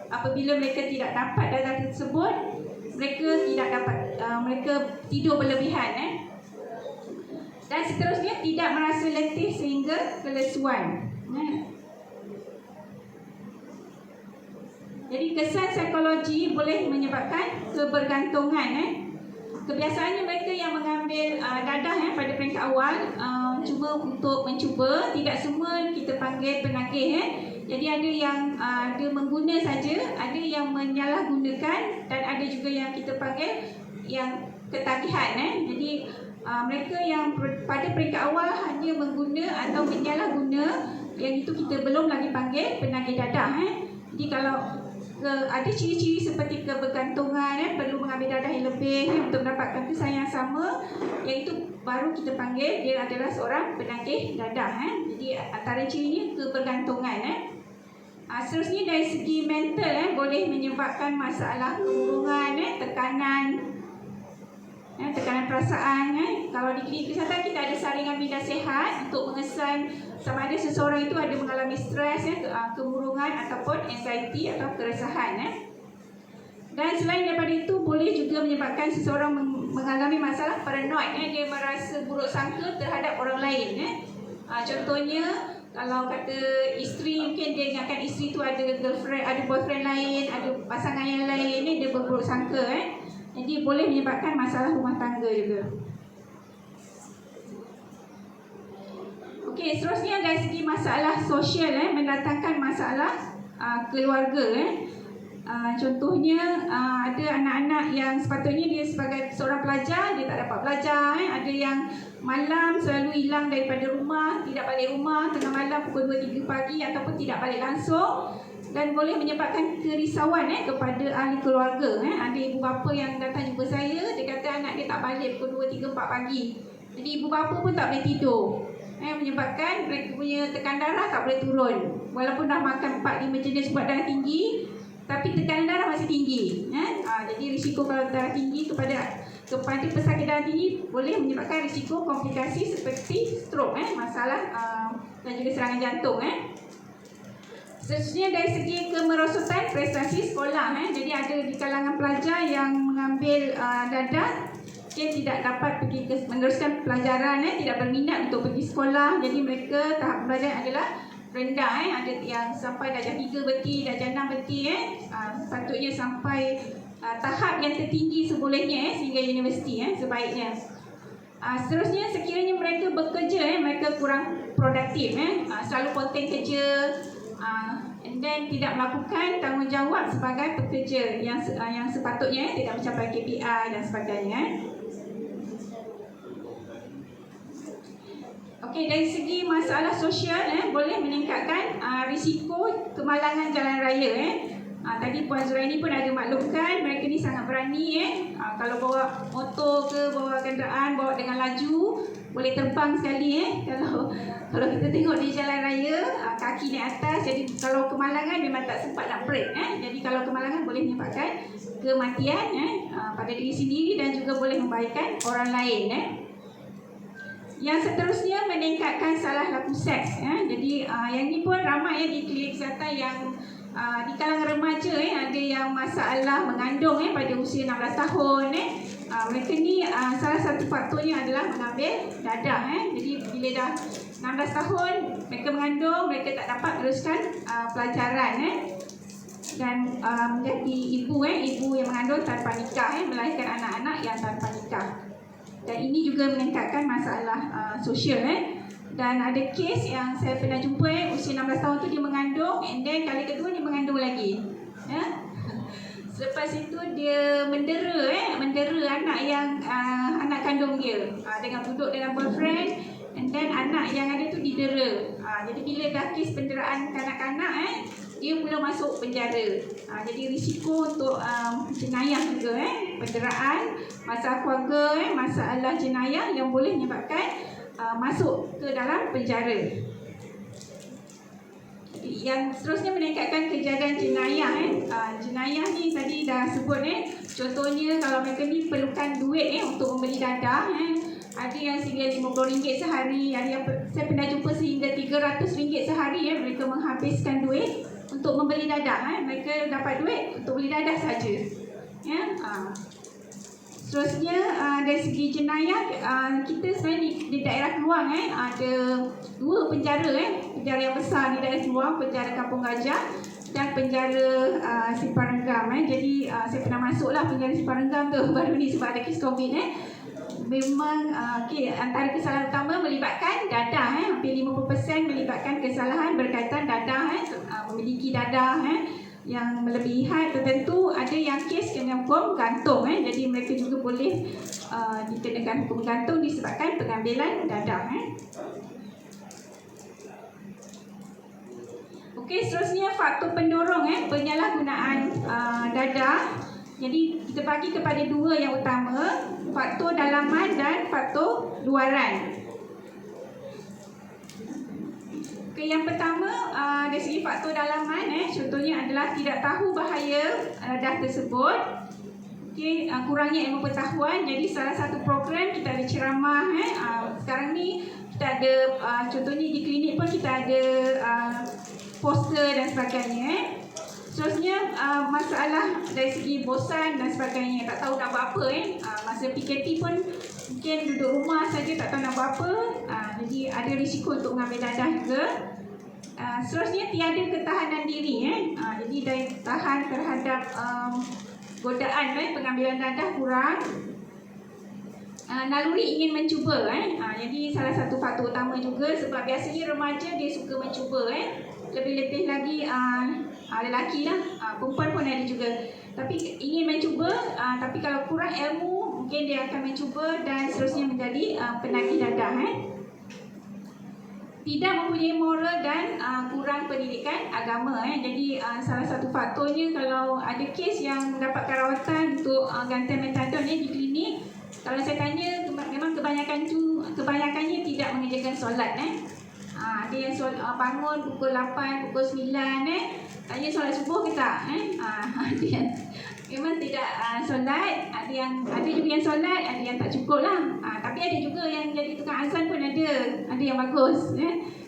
apabila mereka tidak dapat dadah tersebut, mereka tidur berlebihan. Dan seterusnya tidak merasa letih sehingga kelesuan. Jadi kesan psikologi boleh menyebabkan kebergantungan. Kebiasaannya mereka yang mengambil dadah pada peringkat awal cuba untuk mencuba, tidak semua kita panggil penagih. Jadi ada yang dia mengguna saja, ada yang menyalahgunakan dan ada juga yang kita panggil yang ketagihan. Jadi mereka yang pada peringkat awal hanya mengguna atau menyalahguna, yang itu kita belum lagi panggil penagih dadah. Jadi kalau ada ciri-ciri seperti kebergantungan, perlu mengambil dadah yang lebih untuk mendapatkan kesan yang sama, iaitu baru kita panggil dia adalah seorang penagih dadah. Jadi antara cirinya kebergantungan. Seterusnya dari segi mental boleh menyebabkan masalah kemurungan, tekanan perasaan. Kalau di klinik kesihatan kita ada saringan bina sihat untuk mengesan sama ada seseorang itu ada mengalami stres, kemurungan ataupun anxiety atau keresahan. Dan selain daripada itu boleh juga menyebabkan seseorang mengalami masalah paranoid. Dia merasa buruk sangka terhadap orang lain. Contohnya kalau kata isteri, mungkin dia ingatkan isteri tu ada girlfriend, ada boyfriend lain, ada pasangan yang lain, dia berburuk sangka. Jadi boleh menyebabkan masalah rumah tangga juga. Okey, seterusnya dari segi masalah sosial, mendatangkan masalah keluarga. Contohnya ada anak-anak yang sepatutnya dia sebagai seorang pelajar, dia tak dapat belajar. Ada yang malam selalu hilang daripada rumah, tidak balik rumah tengah malam pukul 2-3 pagi ataupun tidak balik langsung, dan boleh menyebabkan kerisauan kepada ahli keluarga. Ada ibu bapa yang datang jumpa saya, dia kata anak dia tak balik pukul 2, 3, 4 pagi. Jadi ibu bapa pun tak boleh tidur. Menyebabkan mereka punya tekan darah tak boleh turun. Walaupun dah makan 4-5 jenis ubat darah tinggi, tapi tekanan darah masih tinggi. Jadi risiko kalau darah tinggi kepada pesakit darah tinggi boleh menyebabkan risiko komplikasi seperti stroke, masalah dan juga serangan jantung. Seterusnya dari segi kemerosotan prestasi sekolah. Jadi ada di kalangan pelajar yang mengambil dadah, dia tidak dapat pergi meneruskan pelajaran, tidak berminat untuk pergi sekolah. Jadi mereka tahap belajar adalah rendah. Ada yang sampai darjah 3 berhenti, darjah 6 berhenti. Sepatutnya sampai tahap yang tertinggi sebolehnya, sehingga universiti sebaiknya. Seterusnya sekiranya mereka bekerja, mereka kurang produktif, selalu konten kerja, and then tidak melakukan tanggungjawab sebagai pekerja yang sepatutnya, tidak mencapai KPI dan sebagainya. Okey, dari segi masalah sosial boleh meningkatkan risiko kemalangan jalan raya. Tadi Puan Zuraini pun ada maklumkan mereka ni sangat berani. Kalau bawa motor ke, bawa kenderaan, bawa dengan laju, boleh terbang sekali. Kalau kita tengok di jalan raya, kaki naik atas, jadi kalau kemalangan memang tak sempat nak brake. Jadi kalau kemalangan boleh menyebabkan kematian pada diri sendiri dan juga boleh membahayakan orang lain. Yang seterusnya meningkatkan salah laku seks. Jadi yang ni pun ramai di klinik kesihatan yang di kalangan remaja ada yang masalah mengandung pada usia 16 tahun. Mereka ni salah satu faktornya adalah mengambil dadah. Jadi bila dah 16 tahun mereka mengandung, mereka tak dapat teruskan pelajaran dan menjadi ibu yang mengandung tanpa nikah, melahirkan anak-anak yang tanpa nikah. Dan ini juga meningkatkan masalah sosial. Dan ada kes yang saya pernah jumpa, usia 16 tahun tu dia mengandung, and then kali kedua dia mengandung lagi. Selepas itu dia mendera anak yang anak kandung dia, dengan duduk dengan boyfriend, and then anak yang ada tu didera. Jadi bila dah kes penderaan kanak-kanak, dia mula masuk penjara. Jadi risiko untuk jenayah juga, penderaan, masalah keluarga, masalah jenayah yang boleh menyebabkan masuk ke dalam penjara. Yang seterusnya meningkatkan kejadian jenayah. Jenayah ni tadi dah sebut. Contohnya kalau mereka ni perlukan duit untuk membeli dadah, ada yang sehingga RM50 sehari, ada yang saya pernah jumpa sehingga RM300 sehari. Mereka menghabiskan duit untuk membeli dadah. Mereka dapat duit untuk beli dadah saja. Seterusnya dari segi jenayah, kita sebenarnya di daerah Keluang ada 2 penjara. Penjara yang besar di daerah Keluang, penjara Kampung Gajah dan penjara Siparenggam. Jadi saya pernah masuklah penjara Siparenggam tu baru ni sebab ada kes COVID. Memang antara kesalahan utama melibatkan dadah. Hampir 50% melibatkan kesalahan berkaitan dadah, memiliki dadah yang melebihi had tertentu. Ada yang kes dengan hukum gantung. Jadi mereka juga boleh dikenakan hukum gantung disebabkan pengambilan dadah. Okey, seterusnya faktor pendorong penyalahgunaan dadah. Jadi kita bagi kepada dua yang utama, faktor dalaman dan faktor luaran. Okey, yang pertama dari segi faktor dalaman contohnya adalah tidak tahu bahaya dadah tersebut. Okey, kurangnya ilmu pengetahuan. Jadi salah satu program kita ada ceramah sekarang ni kita ada contohnya di klinik pun kita ada poster dan sebagainya. Seterusnya masalah dari segi bosan dan sebagainya, tak tahu nak buat apa masa PKP pun mungkin duduk rumah saja tak tahu nak buat apa, jadi ada risiko untuk mengambil dadah juga. Seterusnya tiada ketahanan diri jadi daya tahan terhadap godaan pengambilan dadah kurang. Naluri ingin mencuba jadi salah satu faktor utama juga, sebab biasanya remaja dia suka mencuba lebih-lebih lagi lelaki lah, perempuan pun ada juga, tapi ingin mencuba, tapi kalau kurang ilmu mungkin dia akan mencuba dan seterusnya menjadi penagih dadah. Tidak mempunyai moral dan kurang pendidikan agama jadi salah satu faktornya kalau ada kes yang mendapatkan rawatan untuk gantian metadon di klinik. Kalau saya tanya, memang kebanyakannya tidak mengerjakan solat ada yang bangun pukul 8, pukul 9 tanya solat subuh ke tak ada yang memang tidak solat, ada juga yang solat, ada yang tak cukup lah, tapi ada juga yang jadi tukang azan pun ada yang bagus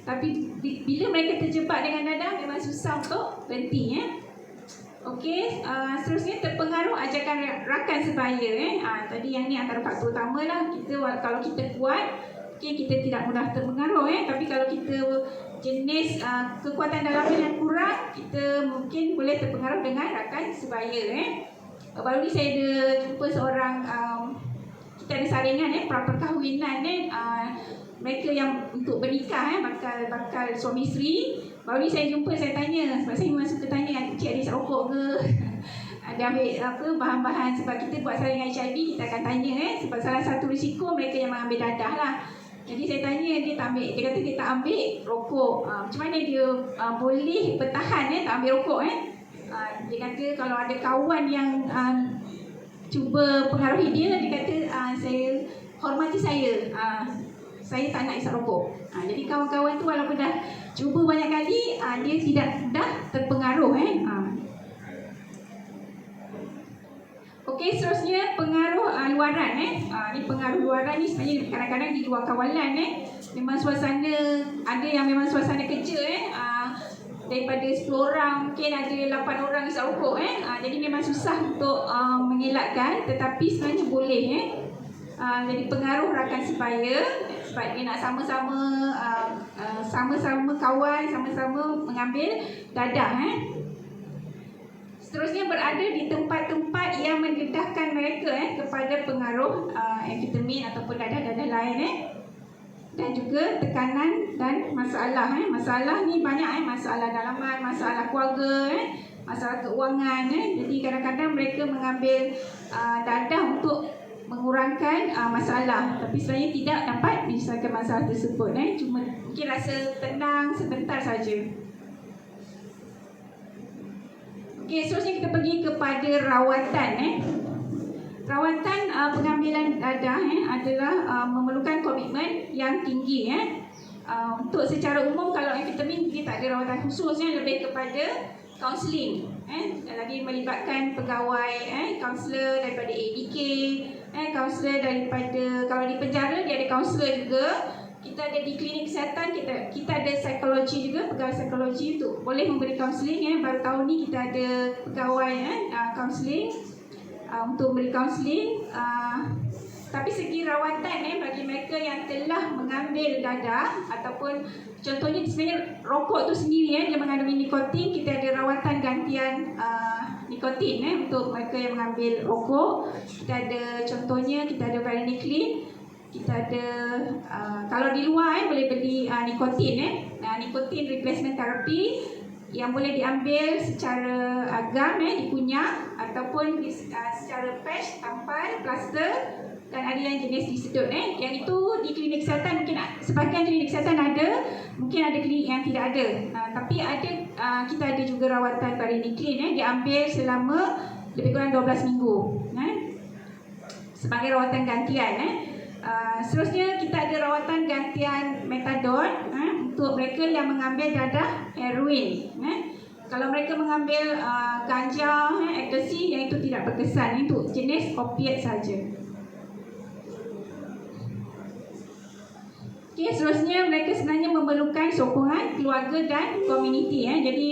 tapi bila mereka terjebak dengan dadah memang susah untuk berhenti Okey, seterusnya terpengaruh ajakan rakan sebaya tadi yang ni antara faktor utama lah. Kalau kita kuat, okay, kita tidak mudah terpengaruh tapi kalau kita jenis kekuatan dalaman yang kurang, kita mungkin boleh terpengaruh dengan rakan sebaya baru ni saya ada jumpa seorang kita ada saringan pra-perkahwinan mereka yang untuk bernikah bakal suami isteri. Baru ni saya jumpa, saya tanya, sebab saya memang suka tanya cik ada isap rokok ke ada ambil bahan-bahan, sebab kita buat saringan HIV kita akan tanya sebab salah satu risiko mereka yang mengambil dadah lah. Jadi saya tanya, dia tak ambil, dia kata dia tak ambil rokok. Macam mana dia boleh bertahan tak ambil rokok dia kata kalau ada kawan yang cuba pengaruhi dia kata saya hormati saya tak nak isap rokok. Jadi kawan-kawan tu walaupun dah cuba banyak kali, dia tidak dah terpengaruh Okey, seterusnya pengaruh luaran ni pengaruh luaran ni sebenarnya kadang-kadang di luar kawalan memang suasana, ada yang memang suasana kerja daripada 10 orang mungkin ada 8 orang isap rokok jadi memang susah untuk mengelakkan, tetapi sebenarnya boleh jadi pengaruh rakan sebaya sebab dia nak sama-sama kawan, sama-sama mengambil dadah Seterusnya berada di tempat-tempat yang mendedahkan mereka kepada pengaruh amfetamin ataupun dadah-dadah lain dan juga tekanan dan masalah masalah ni banyak masalah dalaman, masalah keluarga masalah keuangan jadi kadang-kadang mereka mengambil dadah untuk mengurangkan masalah, tapi sebenarnya tidak dapat menyelesaikan masalah tersebut cuma mungkin rasa tenang sebentar saja. Okey, seterusnya kita pergi kepada rawatan rawatan pengambilan dadah adalah memerlukan komitmen yang tinggi untuk secara umum kalau amfetamin dia tak ada rawatan khusus lebih kepada kaunseling lagi melibatkan pegawai kaunselor daripada ADK kaunselor daripada, kalau di penjara dia ada kaunselor juga, kita ada di klinik kesihatan, kita ada psikologi juga, pegawai psikologi untuk boleh memberi kaunseling baru tahun ni kita ada pegawai kaunseling untuk memberi kaunseling tapi segi rawatan bagi mereka yang telah mengambil dadah ataupun contohnya sebenarnya rokok tu sendiri dia mengandungi nikotin, kita ada rawatan gantian nikotin untuk mereka yang mengambil rokok. Kita ada contohnya kita ada varenicline, kita ada kalau di luar boleh beli nikotin nikotin replacement therapy yang boleh diambil secara gam dikunyah ataupun secara patch, tampal, plaster dan ada yang jenis disedut yang itu di klinik kesihatan mungkin sebahagian klinik kesihatan ada Mungkin ada klinik yang tidak ada. Tapi kita ada juga rawatan pariniklin diambil selama lebih kurang 12 minggu sebagai rawatan gantian. Seterusnya kita ada rawatan gantian metadon untuk mereka yang mengambil dadah heroin. Kalau mereka mengambil ganja, ecstasy, yang itu tidak berkesan, itu jenis opiat saja. Okay, seterusnya mereka sebenarnya memerlukan sokongan keluarga dan komuniti. Jadi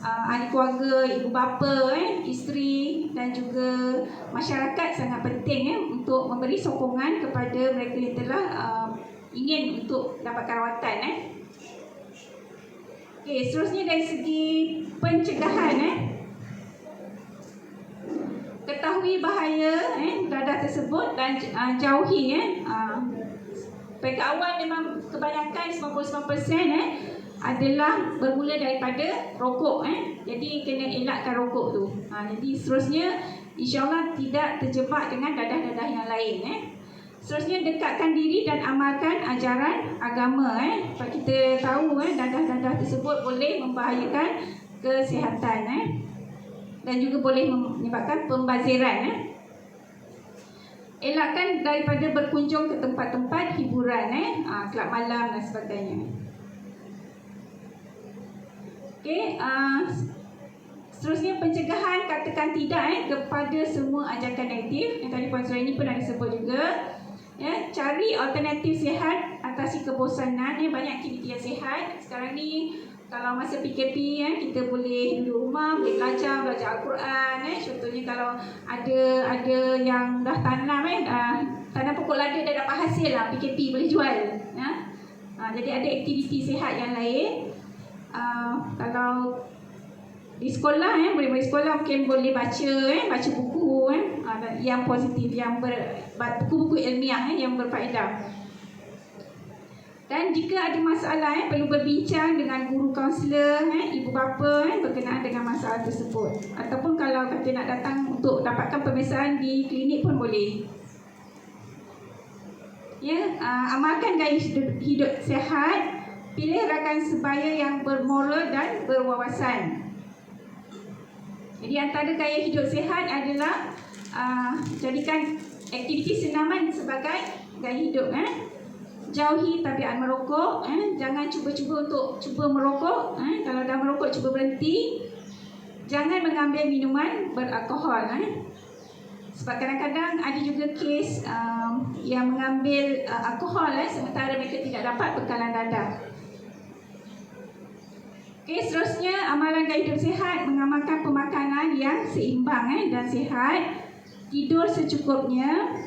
ahli keluarga, ibu bapa, isteri dan juga masyarakat sangat penting untuk memberi sokongan kepada mereka yang telah ingin untuk dapatkan rawatan. Okay, seterusnya dari segi pencegahan, ketahui bahaya dadah tersebut dan jauhi. Pada awal memang kebanyakan 99% adalah bermula daripada rokok. Jadi kena elakkan rokok tu. Jadi seterusnya insya-Allah tidak terjebak dengan dadah-dadah yang lain. Seterusnya dekatkan diri dan amalkan ajaran agama. Sebab kita tahu dadah-dadah tersebut boleh membahayakan kesihatan dan juga boleh menyebabkan pembaziran. Elakkan daripada berkunjung ke tempat-tempat hiburan, kelab malam dan sebagainya. Okey, seterusnya pencegahan, katakan tidak kepada semua ajakan negatif. Yang tadi Puan Suraini pun ada sebut juga. Cari alternatif sihat, atasi kebosanan. Banyak aktiviti yang sihat. Sekarang ni kalau masa PKP kita boleh duduk rumah, boleh belajar Al-Quran. Contohnya kalau ada yang dah tanam tanam pokok lada dah dapat hasil lah, PKP boleh jual. Jadi ada aktiviti sihat yang lain. Kalau di sekolah boleh sekolah mungkin boleh baca buku yang positif, yang buku-buku ilmiah yang berfaedah. Dan jika ada masalah perlu berbincang dengan guru kaunselor, ibu bapa berkenaan dengan masalah tersebut. Ataupun kalau kata nak datang untuk dapatkan pemeriksaan di klinik pun boleh. Amalkan gaya hidup sihat. Pilih rakan sebaya yang bermoral dan berwawasan. Jadi antara gaya hidup sihat adalah jadikan aktiviti senaman sebagai gaya hidup. Jauhi tabiat merokok. Jangan cuba-cuba untuk merokok. Kalau dah merokok, cuba berhenti. Jangan mengambil minuman beralkohol. Sebab kadang-kadang ada juga kes yang mengambil alkohol sementara mereka tidak dapat bekalan dadah. Okay, seterusnya amalan gaya hidup sihat, mengamalkan pemakanan yang seimbang dan sihat. Tidur secukupnya.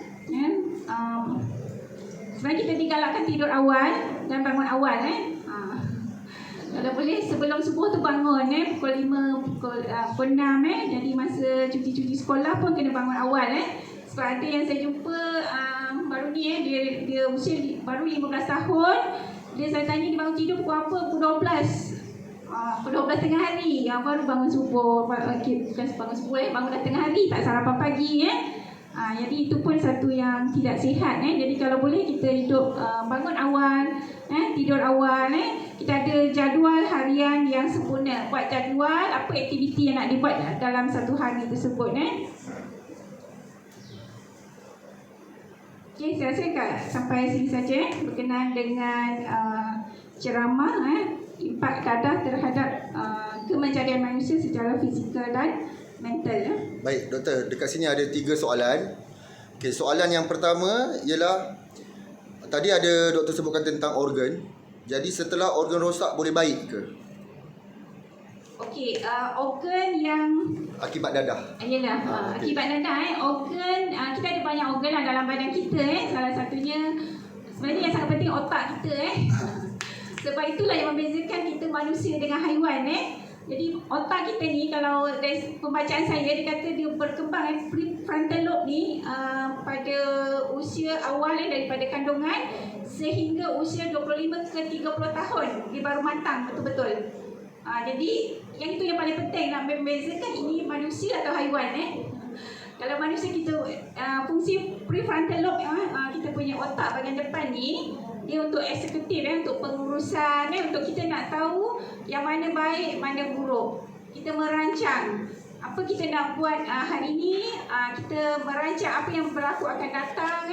Sebenarnya kita digalakkan tidur awal dan bangun awal. Kalau boleh sebelum subuh tu bangun pukul 5, pukul 6. Jadi masa cuti-cuti sekolah pun kena bangun awal. Sebab ada yang saya jumpa baru ni dia usia baru 15 tahun. Saya tanya dia bangun tidur pukul apa? Pukul 12. Pukul 12 tengah hari baru bangun subuh. Bukan bangun subuh, bangun dah tengah hari, tak sarapan pagi. Jadi itu pun satu yang tidak sihat. Jadi kalau boleh kita hidup bangun awal, tidur awal. Kita ada jadual harian yang sempurna. Buat jadual apa aktiviti yang nak dibuat dalam satu hari tersebut. Okay, saya rasa sampai sini saja berkenaan dengan ceramah impak dadah terhadap kemenjadian manusia secara fizikal dan mental. Baik, doktor, dekat sini ada 3 soalan. Okay, soalan yang pertama ialah tadi ada doktor sebutkan tentang organ. Jadi setelah organ rosak boleh baik ke? Okey, organ yang akibat dadah. Yalah, okay. Akibat dadah organ, kita ada banyak organ dalam badan kita. Salah satunya sebenarnya yang sangat penting otak kita. Sebab itulah yang membezakan kita manusia dengan haiwan. Jadi otak kita ni, kalau dari pembacaan saya, dia kata dia berkembang prefrontal lobe ni pada usia awal daripada kandungan sehingga usia 25 ke 30 tahun dia baru matang betul-betul. Jadi yang itu yang paling penting nak membezakan ini manusia atau haiwan. Kalau manusia kita fungsi prefrontal lobe kita punya otak bahagian depan ni dia untuk eksekutif untuk pengurusan untuk kita nak tahu yang mana baik, mana buruk. Kita merancang apa kita nak buat hari ini, kita merancang apa yang berlaku akan datang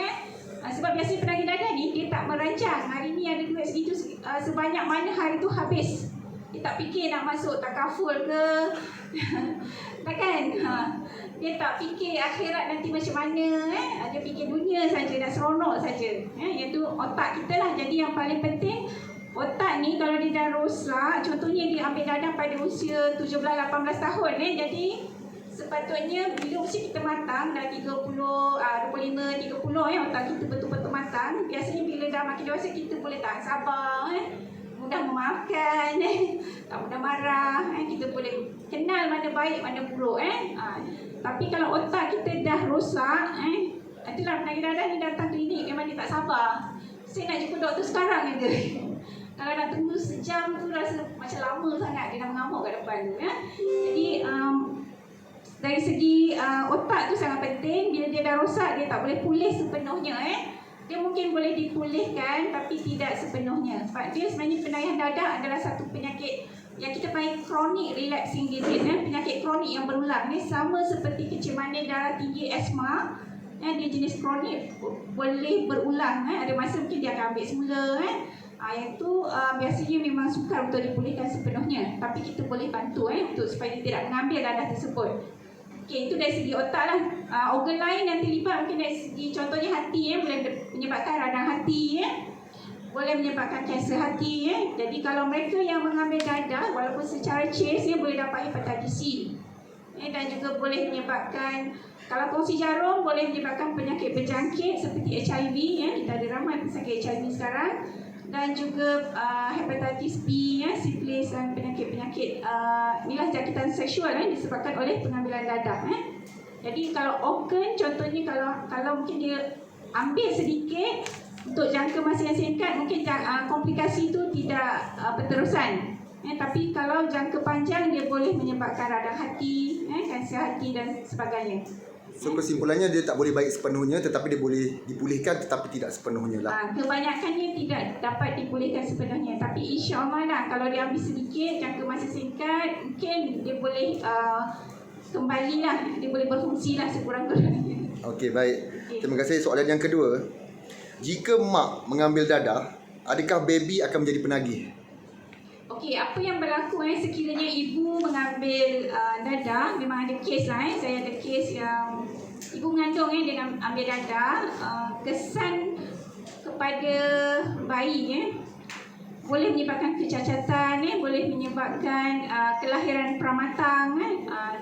sebab biasa penagih dadah ni dia tak merancang hari ni ada duit segitu sebanyak mana hari tu habis. Dia tak fikir nak masuk takaful ke takkan dia tak fikir akhirat nanti macam mana dia fikir dunia saja dan seronok saja iaitu otak kita lah. Jadi yang paling penting otak ni kalau dia dah rosak, contohnya dia ambil dadah pada usia 17-18 tahun jadi sepatutnya bila usia kita matang dah 30, 25, 30 otak kita betul-betul matang. Biasanya bila dah makin dewasa kita boleh tahan sabar mudah memaafkan tak mudah marah kita boleh kenal mana baik mana buruk tapi kalau otak kita dah rosak itulah penagih dadah ni datang klinik memang dia tak sabar. Saya nak jumpa doktor sekarang je. Kalau nak tunggu sejam tu rasa macam lama sangat dia dah mengamuk kat depan tu Jadi dari segi otak tu sangat penting. Bila dia dah rosak dia tak boleh pulih sepenuhnya dia mungkin boleh dipulihkan tapi tidak sepenuhnya. Sebab dia sebenarnya penayahan dadah adalah satu penyakit yang kita panggil chronic relapsing disease penyakit kronik yang berulang sama seperti kecemasan darah tinggi, asma dia jenis kronik boleh berulang ada masa mungkin dia akan ambil semula yang tu biasanya memang sukar untuk dipulihkan sepenuhnya tapi kita boleh bantu untuk supaya dia tidak mengambil dadah tersebut. Okey, itu dari segi otak lah. Organ lain yang terlibat mungkin dari segi contohnya hati boleh menyebabkan radang hati boleh menyebabkan kanser hati Jadi kalau mereka yang mengambil dadah walaupun secara chase boleh dapat hepatitis C dan juga boleh menyebabkan kalau kongsi jarum boleh menyebabkan penyakit berjangkit seperti HIV kita ada ramai pesakit HIV sekarang dan juga hepatitis B sifilis dan penyakit-penyakit inilah jangkitan seksual disebabkan oleh pengambilan dadah Jadi kalau organ contohnya kalau mungkin dia ambil sedikit untuk jangka masa yang singkat mungkin komplikasi itu tidak berterusan tapi kalau jangka panjang dia boleh menyebabkan radang hati kanser hati dan sebagainya. So kesimpulannya dia tak boleh baik sepenuhnya tetapi dia boleh dipulihkan tetapi tidak sepenuhnya lah. Kebanyakannya tidak dapat dipulihkan sepenuhnya tapi insya-Allah lah kalau dia ambil sedikit jangka masa singkat mungkin dia boleh kembali lah, dia boleh berfungsi lah sekurang-kurangnya. Okey, baik. Terima kasih. Soalan yang kedua, jika mak mengambil dadah, adakah baby akan menjadi penagih? Okey, apa yang berlaku sekiranya ibu mengambil dadah, memang ada kes lah saya ada kes yang ibu mengandung dia ambil dadah, kesan kepada bayi boleh menyebabkan kecacatan boleh menyebabkan kelahiran pramatang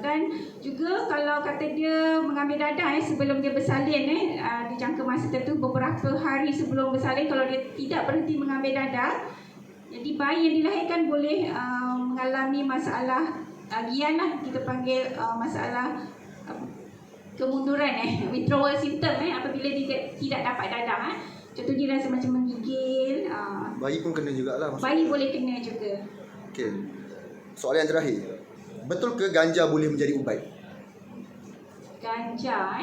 dan juga kalau kata dia mengambil dadah sebelum dia bersalin di jangka masa tertentu beberapa hari sebelum bersalin kalau dia tidak berhenti mengambil dadah jadi bayi yang dilahirkan boleh mengalami masalah gian lah kita panggil masalah kemunduran withdrawal symptom apabila dia tidak dapat dadah contohnya rasa macam menggigil Bayi pun kena jugalah maksudnya. Bayi boleh kena juga. Okey. Soalan yang terakhir. Betul ke ganja boleh menjadi ubat? Ganja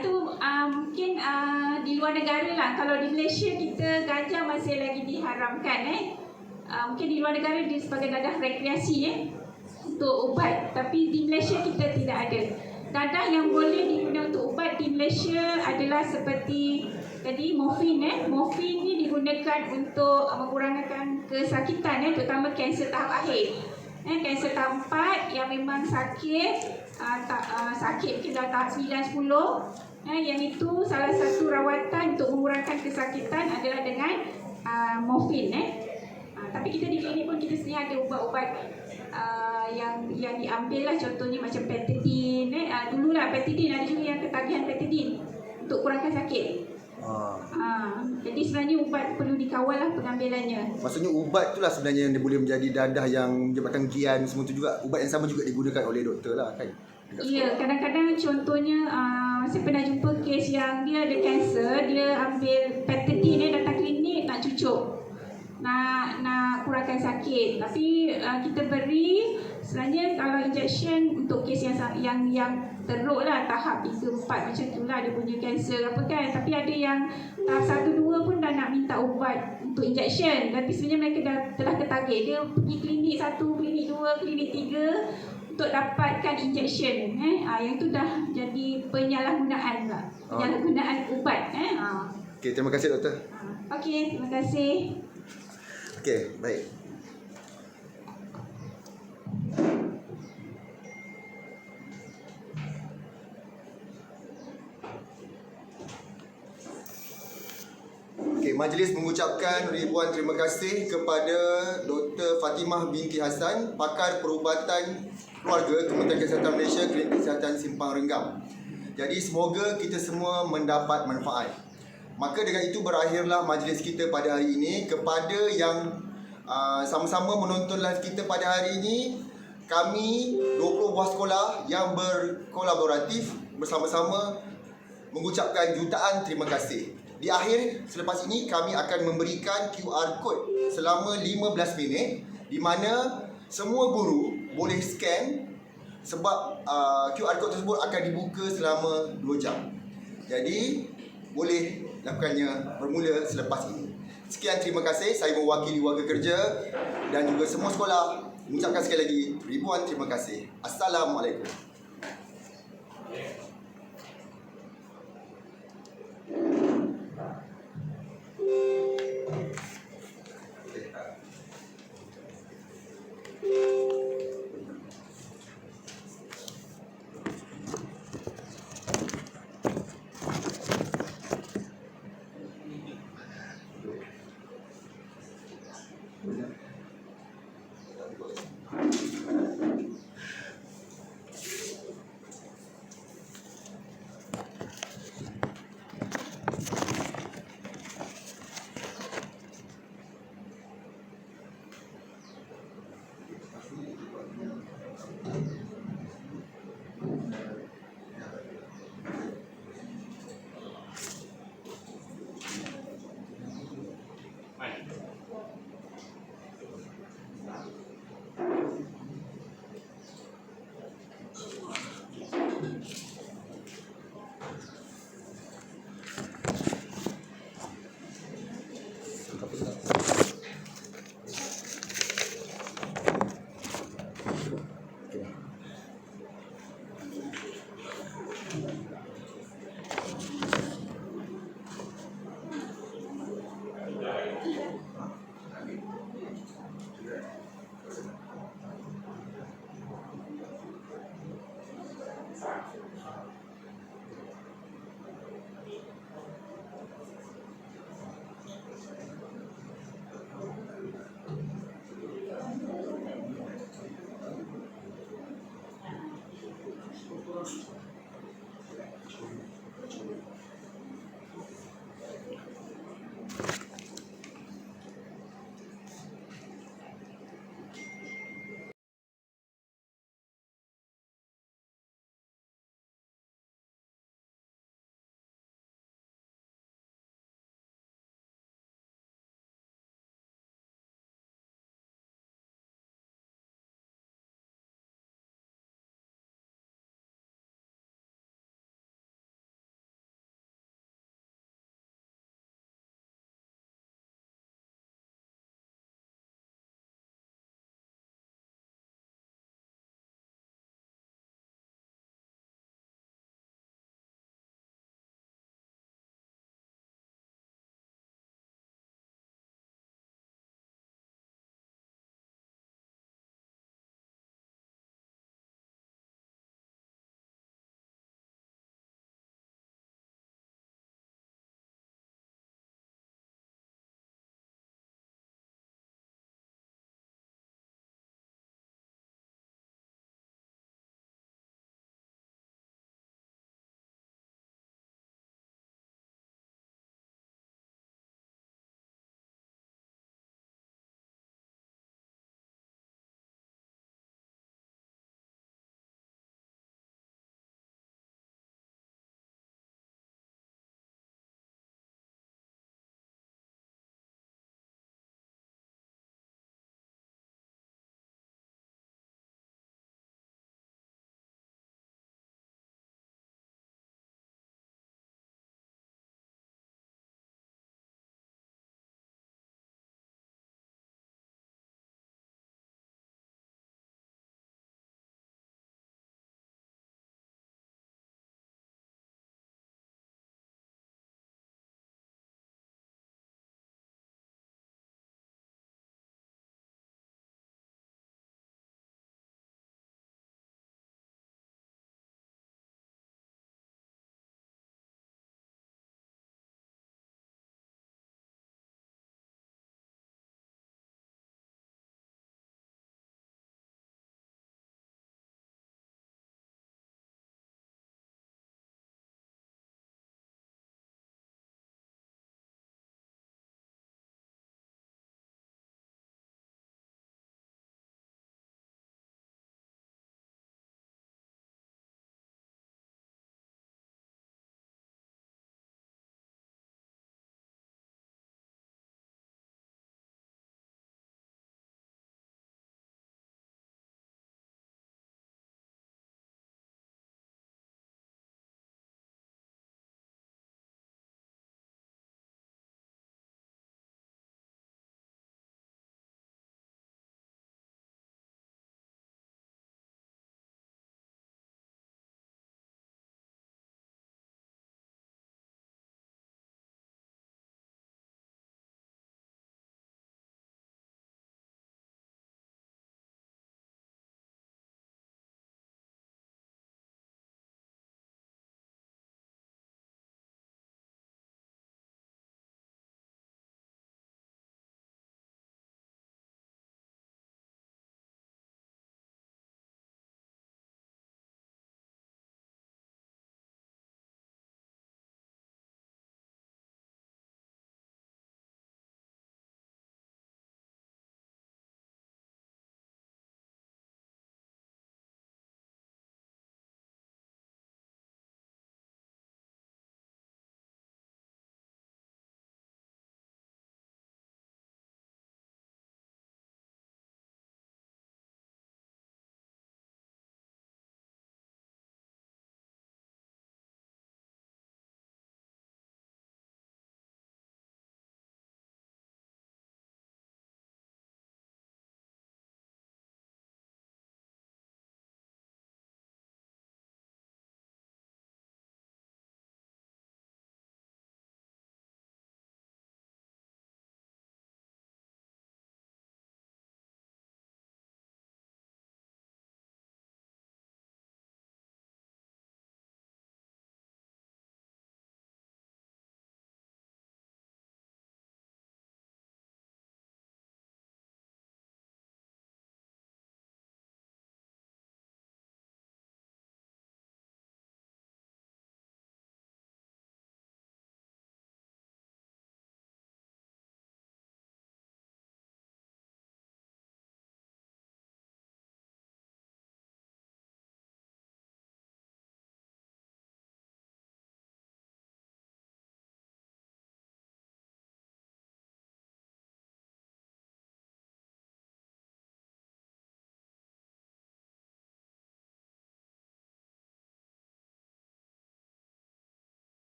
itu mungkin di luar negara lah. Kalau di Malaysia kita ganja masih lagi diharamkan mungkin di luar negara dia sebagai dadah rekreasi untuk ubat. Tapi di Malaysia kita tidak ada. Dadah yang boleh digunakan untuk ubat di Malaysia adalah seperti tadi morfin morfin ni digunakan untuk mengurangkan kesakitan terutama kanser tahap akhir kanser tahap 4 yang memang sakit sakit mungkin dah tahap 9-10 yang itu salah satu rawatan untuk mengurangkan kesakitan adalah dengan morfin tapi kita di klinik pun kita sebenarnya ada ubat-ubat yang diambil lah contohnya macam petadine dululah petadine ada juga yang ketagihan petadine untuk kurangkan sakit. Jadi sebenarnya ubat perlu dikawal lah pengambilannya. Maksudnya ubat tu lah sebenarnya yang dia boleh menjadi dadah yang menyebabkan gian semua tu juga. Ubat yang sama juga digunakan oleh doktor lah kan. Ya, kadang-kadang contohnya saya pernah jumpa kes yang dia ada kanser, dia ambil petadine datang klinik nak cucuk. Nak kurangkan sakit. Tapi kita beri sebenarnya kalau injection untuk kes yang teruk lah tahap 3-4 macam tu lah dia punya kanser apa kan. Tapi ada yang tahap 1-2 pun ubat untuk injection, tapi sebenarnya mereka telah tertarget. Dia pergi klinik 1, klinik 2, klinik 3 untuk dapatkan injection. Yang itu dah jadi penyalahgunaan pula. Penyalahgunaan ubat. Okey, terima kasih doktor. Okey, terima kasih. Okey, baik. Okey, majlis mengucapkan ribuan terima kasih kepada Dr. Fatimah binti Hassan, pakar perubatan keluarga Kementerian Kesihatan Malaysia, Klinik Kesihatan Simpang Renggam. Jadi semoga kita semua mendapat manfaat. Maka dengan itu berakhirlah majlis kita pada hari ini. Kepada yang sama-sama menonton live kita pada hari ini, kami 20 buah sekolah yang berkolaboratif bersama-sama mengucapkan jutaan terima kasih. Di akhir selepas ini kami akan memberikan QR code selama 15 minit di mana semua guru boleh scan sebab QR code tersebut akan dibuka selama 2 jam. Jadi boleh lakukannya bermula selepas ini. Sekian, terima kasih. Saya mewakili warga kerja dan juga semua sekolah mengucapkan sekali lagi ribuan terima kasih. Assalamualaikum.